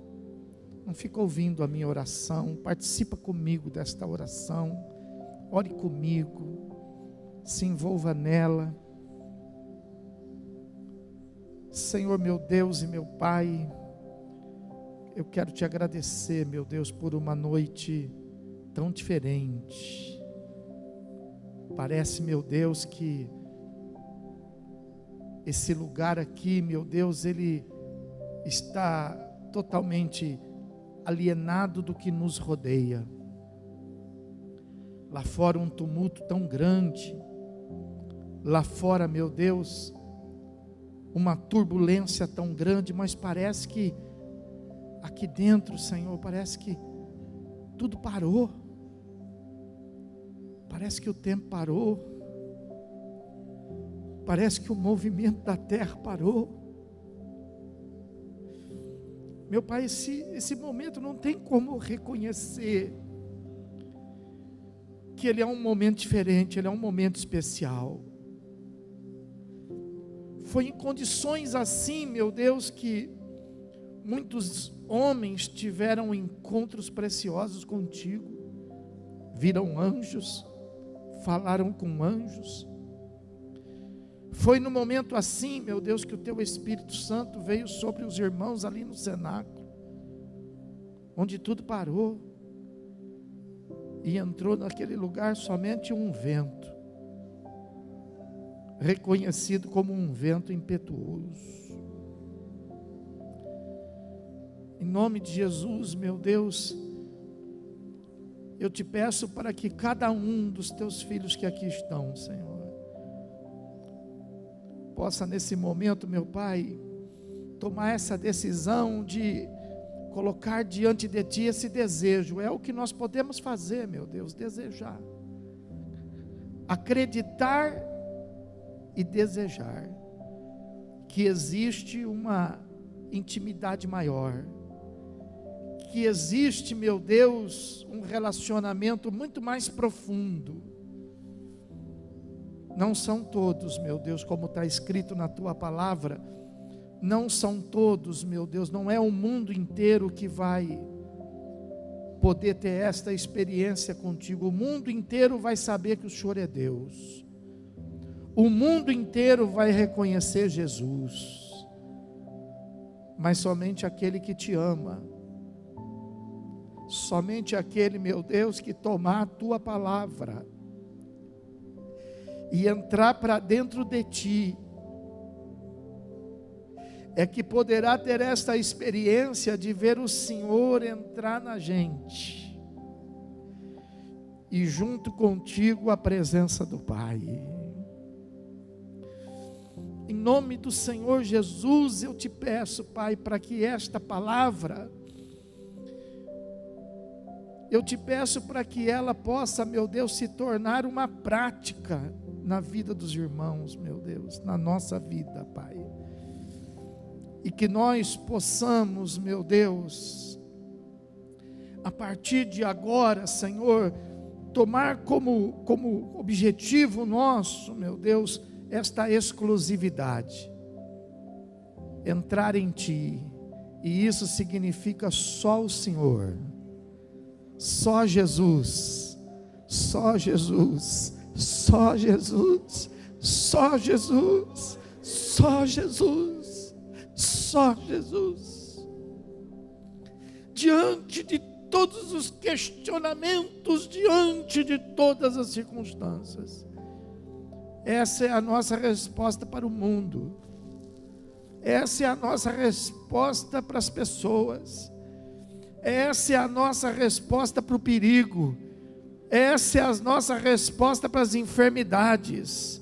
Não fica ouvindo a minha oração. Participa comigo desta oração. Ore comigo. Se envolva nela. Senhor, meu Deus e meu Pai, eu quero te agradecer, meu Deus, por uma noite tão diferente. Parece, meu Deus, que esse lugar aqui, meu Deus, ele está totalmente alienado do que nos rodeia. Lá fora um tumulto tão grande. Lá fora, meu Deus, uma turbulência tão grande, mas parece que aqui dentro, Senhor, parece que tudo parou. Parece que o tempo parou. Parece que o movimento da terra parou. Meu Pai, esse momento não tem como reconhecer que ele é um momento diferente, ele é um momento especial. Foi em condições assim, meu Deus, que muitos homens tiveram encontros preciosos contigo, viram anjos, falaram com anjos. Foi no momento assim, meu Deus, que o teu Espírito Santo veio sobre os irmãos ali no cenáculo, onde tudo parou, e entrou naquele lugar somente um vento, reconhecido como um vento impetuoso. Em nome de Jesus, meu Deus, eu te peço para que cada um dos teus filhos que aqui estão, Senhor, possa nesse momento, meu Pai, tomar essa decisão de colocar diante de Ti esse desejo. É o que nós podemos fazer, meu Deus, desejar, acreditar e desejar que existe uma intimidade maior, que existe, meu Deus, um relacionamento muito mais profundo. Não são todos, meu Deus, como está escrito na Tua palavra, não são todos, meu Deus, não é o mundo inteiro que vai poder ter esta experiência contigo. O mundo inteiro vai saber que o Senhor é Deus. O mundo inteiro vai reconhecer Jesus, mas somente aquele que te ama, somente aquele, meu Deus, que tomar a tua palavra e entrar para dentro de ti, é que poderá ter esta experiência de ver o Senhor entrar na gente, e junto contigo a presença do Pai. Em nome do Senhor Jesus, eu te peço, Pai, para que esta palavra eu te peço para que ela possa, meu Deus, se tornar uma prática na vida dos irmãos, meu Deus, na nossa vida, Pai. E que nós possamos, meu Deus, a partir de agora, Senhor, tomar como objetivo nosso, meu Deus, esta exclusividade. Entrar em Ti. E isso significa só o Senhor. Só Jesus. Só Jesus. Só Jesus. Só Jesus. Só Jesus. Só Jesus. Diante de todos os questionamentos, diante de todas as circunstâncias, essa é a nossa resposta para o mundo. Essa é a nossa resposta para as pessoas. Essa é a nossa resposta para o perigo. Essa é a nossa resposta para as enfermidades.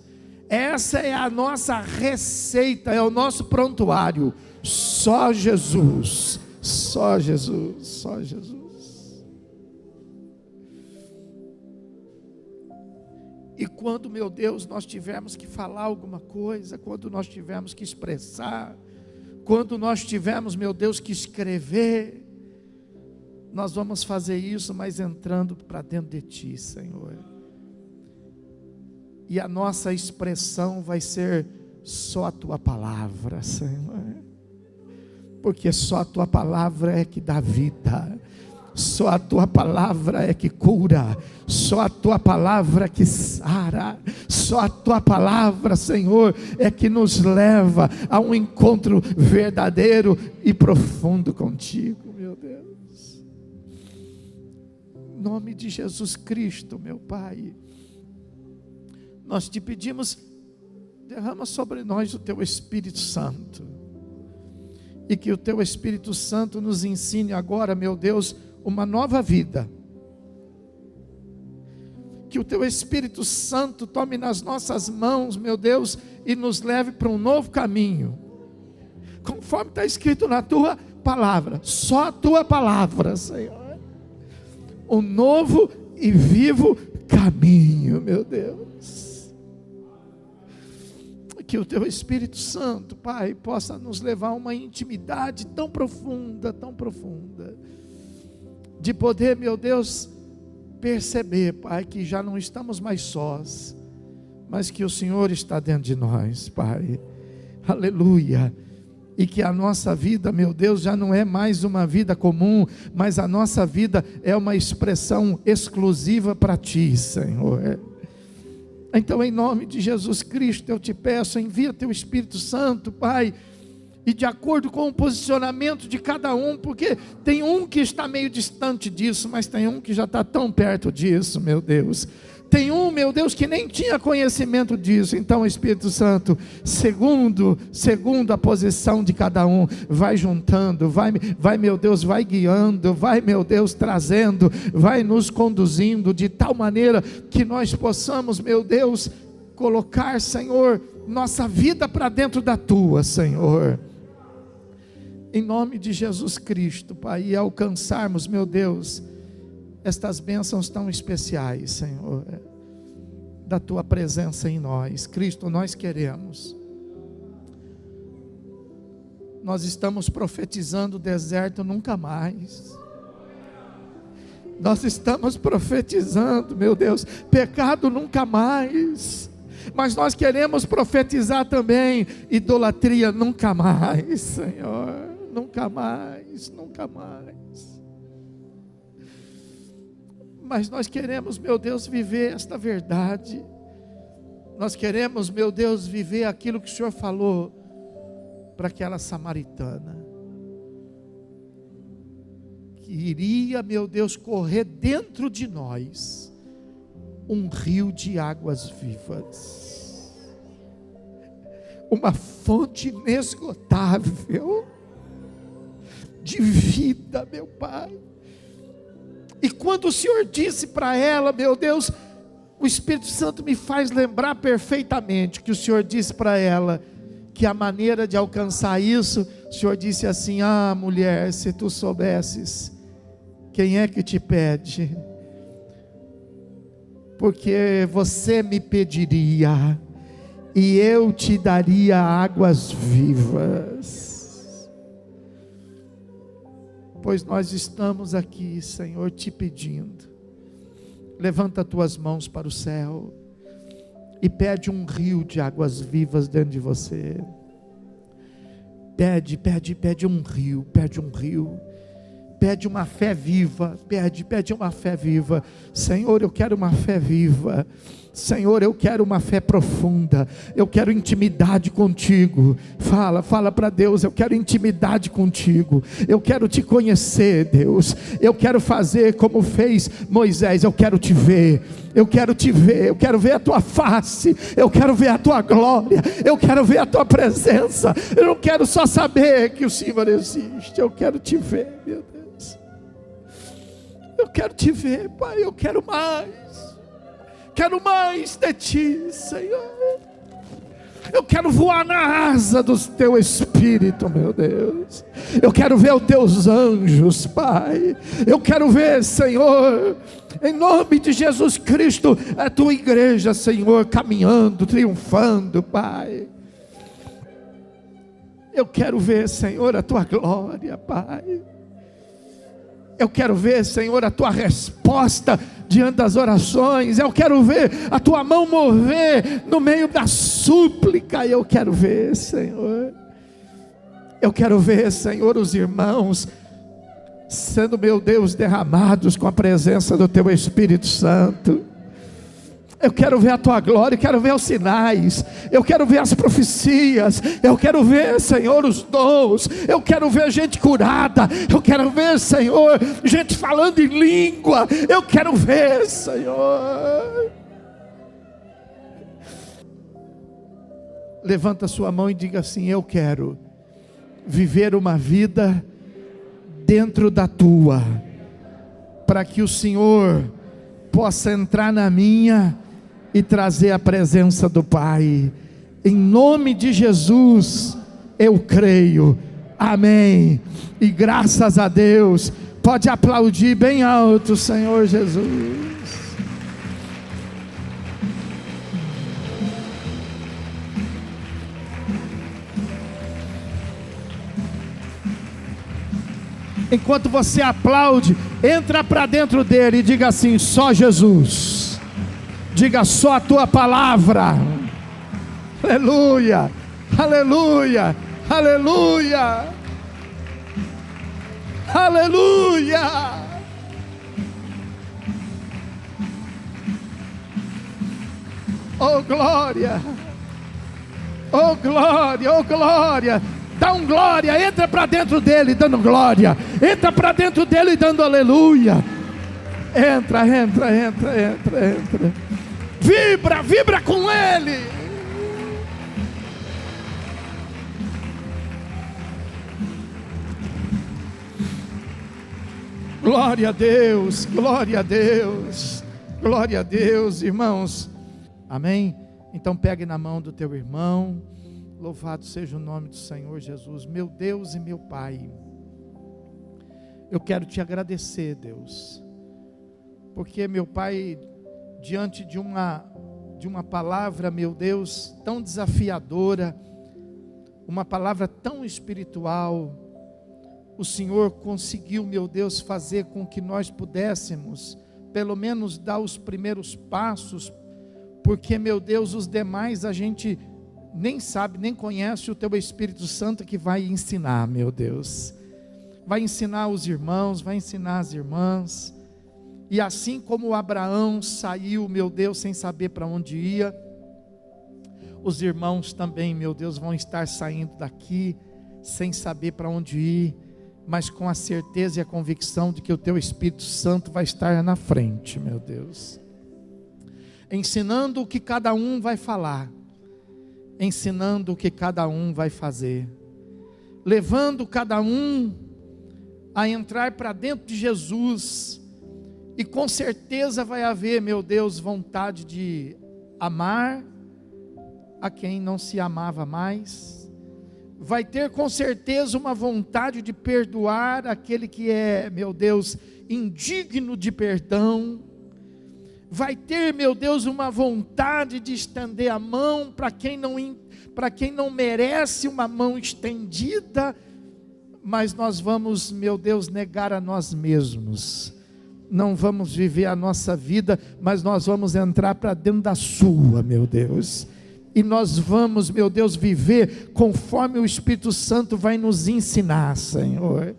Essa é a nossa receita, é o nosso prontuário. Só Jesus, só Jesus, só Jesus. E quando, meu Deus, nós tivermos que falar alguma coisa, quando nós tivermos que expressar, quando nós tivermos, meu Deus, que escrever, nós vamos fazer isso, mas entrando para dentro de Ti, Senhor. E a nossa expressão vai ser só a Tua palavra, Senhor. Porque só a Tua palavra é que dá vida. Só a Tua palavra é que cura. Só a Tua palavra que sara. Só a Tua palavra, Senhor, é que nos leva a um encontro verdadeiro e profundo contigo, meu Deus. Em nome de Jesus Cristo, meu Pai, nós te pedimos, derrama sobre nós o Teu Espírito Santo. E que o Teu Espírito Santo nos ensine agora, meu Deus, uma nova vida. Que o Teu Espírito Santo tome nas nossas mãos, meu Deus, e nos leve para um novo caminho, conforme está escrito na Tua palavra. Só a Tua palavra, Senhor, um novo e vivo caminho, meu Deus. Que o Teu Espírito Santo, Pai, possa nos levar a uma intimidade tão profunda, de poder, meu Deus, perceber, Pai, que já não estamos mais sós, mas que o Senhor está dentro de nós, Pai. Aleluia. E que a nossa vida, meu Deus, já não é mais uma vida comum, mas a nossa vida é uma expressão exclusiva para Ti, Senhor. Então, em nome de Jesus Cristo, eu te peço, envia Teu Espírito Santo, Pai, e de acordo com o posicionamento de cada um, porque tem um que está meio distante disso, mas tem um que já está tão perto disso, meu Deus. Tem um, meu Deus, que nem tinha conhecimento disso. Então, Espírito Santo, segundo a posição de cada um, vai juntando, vai, meu Deus, vai guiando, vai, meu Deus, trazendo, vai nos conduzindo, de tal maneira que nós possamos, meu Deus, colocar, Senhor, nossa vida para dentro da Tua, Senhor. Em nome de Jesus Cristo, Pai, e alcançarmos, meu Deus, estas bênçãos tão especiais, Senhor, da Tua presença em nós. Cristo, nós queremos. Nós estamos profetizando o deserto nunca mais. Nós estamos profetizando, meu Deus, pecado nunca mais. Mas nós queremos profetizar também idolatria nunca mais, Senhor. Nunca mais, nunca mais. Mas nós queremos, meu Deus, viver esta verdade. Nós queremos, meu Deus, viver aquilo que o Senhor falou para aquela samaritana, que iria, meu Deus, correr dentro de nós um rio de águas vivas, uma fonte inesgotável de vida, meu Pai. E quando o Senhor disse para ela, meu Deus, o Espírito Santo me faz lembrar perfeitamente que o Senhor disse para ela que a maneira de alcançar isso, o Senhor disse assim: ah, mulher, se tu soubesses que Quem é que te pede? Porque você me pediria e eu te daria águas vivas. Pois nós estamos aqui, Senhor, te pedindo. Levanta tuas mãos para o céu e pede um rio de águas vivas dentro de você. Pede um rio, pede uma fé viva, pede uma fé viva. Senhor, eu quero uma fé viva. Senhor, eu quero uma fé profunda, eu quero intimidade contigo. Fala para Deus, eu quero intimidade contigo, eu quero te conhecer, Deus, eu quero fazer como fez Moisés, eu quero te ver, eu quero te ver, eu quero ver a tua face, eu quero ver a tua glória, eu quero ver a tua presença. Eu não quero só saber que o Senhor existe, eu quero te ver, meu Deus, eu quero te ver, Pai, eu quero mais. Quero mais de ti, Senhor. Eu quero voar na asa do teu Espírito, meu Deus. Eu quero ver os teus anjos, Pai. Eu quero ver, Senhor, em nome de Jesus Cristo, a tua igreja, Senhor, caminhando, triunfando, Pai. Eu quero ver, Senhor, a tua glória, Pai. Eu quero ver, Senhor, a tua resposta diante das orações. Eu quero ver a tua mão mover no meio da súplica. Eu quero ver, Senhor. Eu quero ver, Senhor, os irmãos sendo, meu Deus, derramados com a presença do teu Espírito Santo. Eu quero ver a tua glória, eu quero ver os sinais, eu quero ver as profecias, eu quero ver, Senhor, os dons, eu quero ver gente curada, eu quero ver, Senhor, gente falando em língua, eu quero ver, Senhor. Levanta a sua mão e diga assim: eu quero viver uma vida dentro da tua, para que o Senhor possa entrar na minha e trazer a presença do Pai. Em nome de Jesus eu creio, amém, e graças a Deus. Pode aplaudir bem alto, Senhor Jesus. Enquanto você aplaude, entra para dentro dele e diga assim: só Jesus. Diga: só a tua palavra. Aleluia, aleluia, aleluia, aleluia. Oh glória, oh glória, oh glória. Dá um glória, entra para dentro dele dando glória, entra para dentro dele dando aleluia. Entra, entra, entra, entra, entra. Vibra, vibra com ele. Glória a Deus, glória a Deus, glória a Deus, irmãos. Amém? Então pegue na mão do teu irmão. Louvado seja o nome do Senhor Jesus. Meu Deus e meu Pai, eu quero te agradecer, Deus, porque, meu Pai, diante de uma palavra, meu Deus, tão desafiadora, uma palavra tão espiritual, o Senhor conseguiu, meu Deus, fazer com que nós pudéssemos, pelo menos, dar os primeiros passos, porque, meu Deus, os demais a gente nem sabe, nem conhece. O teu Espírito Santo que vai ensinar, meu Deus, vai ensinar os irmãos, vai ensinar as irmãs. E assim como Abraão saiu, meu Deus, sem saber para onde ia, os irmãos também, meu Deus, vão estar saindo daqui sem saber para onde ir, mas com a certeza e a convicção de que o teu Espírito Santo vai estar na frente, meu Deus, ensinando o que cada um vai falar, ensinando o que cada um vai fazer, levando cada um a entrar para dentro de Jesus. E com certeza vai haver, meu Deus, vontade de amar a quem não se amava mais. Vai ter com certeza uma vontade de perdoar aquele que é, meu Deus, indigno de perdão, vai ter, meu Deus, uma vontade de estender a mão para quem não merece uma mão estendida, mas nós vamos, meu Deus, negar a nós mesmos, não vamos viver a nossa vida, mas nós vamos entrar para dentro da sua, meu Deus, e nós vamos, meu Deus, viver conforme o Espírito Santo vai nos ensinar, Senhor,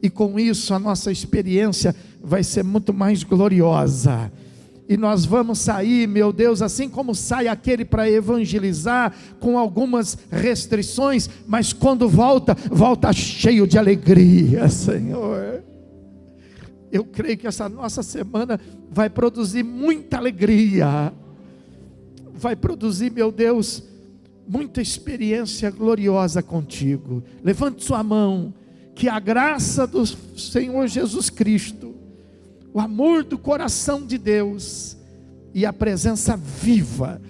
e com isso a nossa experiência vai ser muito mais gloriosa, e nós vamos sair, meu Deus, assim como sai aquele para evangelizar, com algumas restrições, mas quando volta cheio de alegria, Senhor. Eu creio que essa nossa semana vai produzir muita alegria, vai produzir, meu Deus, muita experiência gloriosa contigo. Levante sua mão, que a graça do Senhor Jesus Cristo, o amor do coração de Deus e a presença viva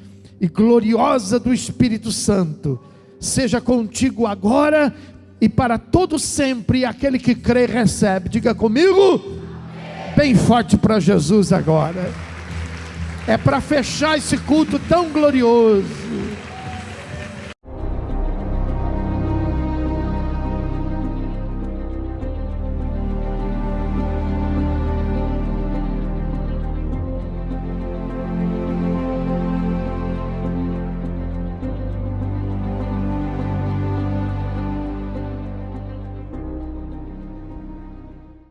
e gloriosa do Espírito Santo seja contigo agora e para todo sempre. E aquele que crê recebe. Diga comigo, bem forte para Jesus agora. É para fechar esse culto tão glorioso.